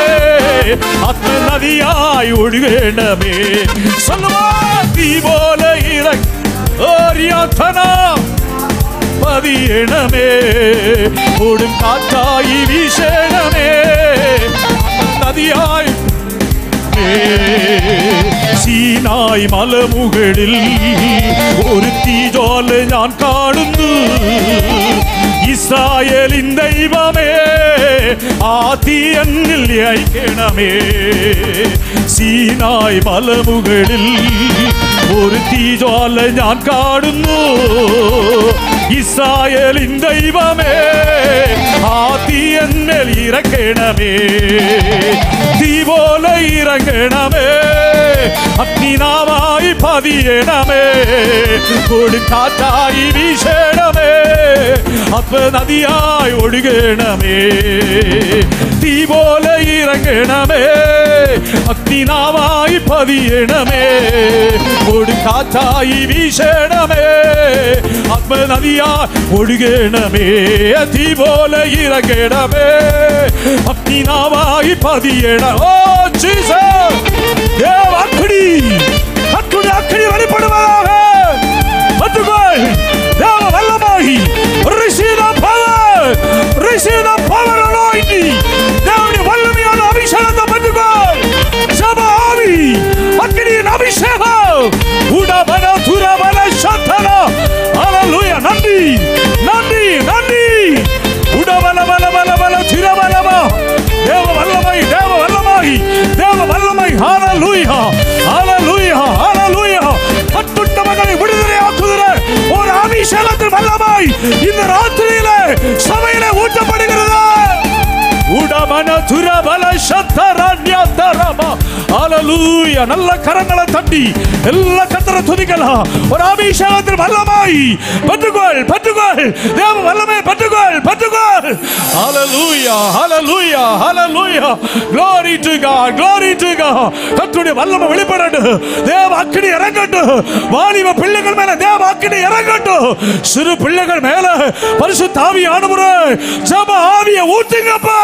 அத்த நதியாய் ஒழுகேனமே. சொல்லுவா தீ போல இறங்கனா பதியேனமே, கொடும் காற்றாய் வீசேனமே, நதியாய். சீனாய் மலமுகளில் ഒരു തീജ്വാല ഞാൻ കാണുന്നു, ഇസ്രായേലിൻ ദൈവമേ ആ തീ എന്നിൽ അയക്കണമേ. സീനായ് മലമുകളിൽ ഒരു തീജ്വാല ഞാൻ കാണുന്നു, ഇസ്രായേലിൻ ദൈവമേ ആ തീ എന്നിൽ ഇറക്കണമേ. തീ പോലെ ഇറങ്ങണമേ, അഗ്നി നാവായി பதியேனமே, கொடும் காற்றாய் வீசேனமே, அத்த நதியாய் ஒழுகேனமே. தீ போல இறங்கணமே, அக்னி நாவாய் பதியேனமே, கொடும் காற்றாய் வீசேனமே, அத்த நதியாய் ஒழுகேனமே. தீ போல இறங்கணமே, அக்னி நாவாய் பதியேனமே. ஓ ஜீசஸ், தேவ அக்னி கர்த்தருடைய அக்கினி வெளிப்படுவதாக. கர்த்தர் தேவ வல்லமை, receive the power, receive the power anointing. தேவனுடைய வல்லமையான அபிஷேகத்தை பெற்றுக்கொள். ஜெப ஆவி அக்கினியின் அபிஷேகம். உடபன துரபன சத்தன. ஹalleluya. நன்றி நன்றி நன்றி. உடபல பல பல பல திரபலம. தேவ வல்லமை, தேவ வல்லமை, தேவ வல்லமை. ஹalleluya ஹalleluya ஹalleluya. கட்டுண்ட மக்களை விடுதலையாக்குகிற ஒரு அபிஷேகத்தின் வல்லமை இந்த ராத்திரியிலே சபையிலே ஊற்றப்படுகிறது. உடமன துரபல சத்தரண்யதரமா. ஹalleluya. நல்ல கரங்களை தட்டி எல்லா கர்த்தரை துதிக்கலாம். ஒரு அபிஷேகத்தின் வல்லமை பெற்றுக்கொள், பெற்றுக்கொள். தேவ வல்லமை பெற்றுக்கொள், பெற்றுக்கொள். ஹalleluya ஹalleluya ஹalleluya. glory to God, glory to God. கர்த்தருடைய வல்லமை வெளிப்படட்டும். தேவ அக்கினி இறங்கட்டும். வாலிப பிள்ளைகள் மேல தேவ அக்கினி இறங்கட்டும். சிறு பிள்ளைகள் மேல பரிசுத்த ஆவியானவரே ஜெப ஆவியை ஊற்றுங்கப்பா.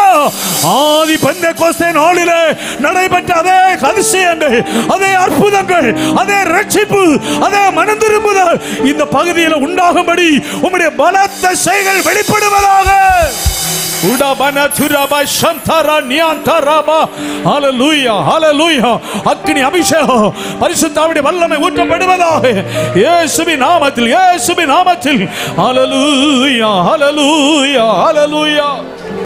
ஆதி பெந்தெகோஸ்தே நாளிலே நடைபெற்ற அதே அதிசயங்கள், அதே அற்புதங்கள், அதே ரட்சிப்பு, அதே மனம் திரும்புதல் இந்த பகுதியில் உண்டாகும்படி உம்முடைய பலத்த செயல்கள் வெளிப்படுவதாக. உடபன துரப சந்தர நியந்தரமா. ஹalleluya ஹalleluya. அக்கினி அபிஷேகம் பரிசுத்த ஆவியுடைய வல்லமை ஊற்றப்படுவதாக. இயேசுவின் நாமத்தில், இயேசுவின் நாமத்தில். ஹalleluya ஹalleluya ஹalleluya.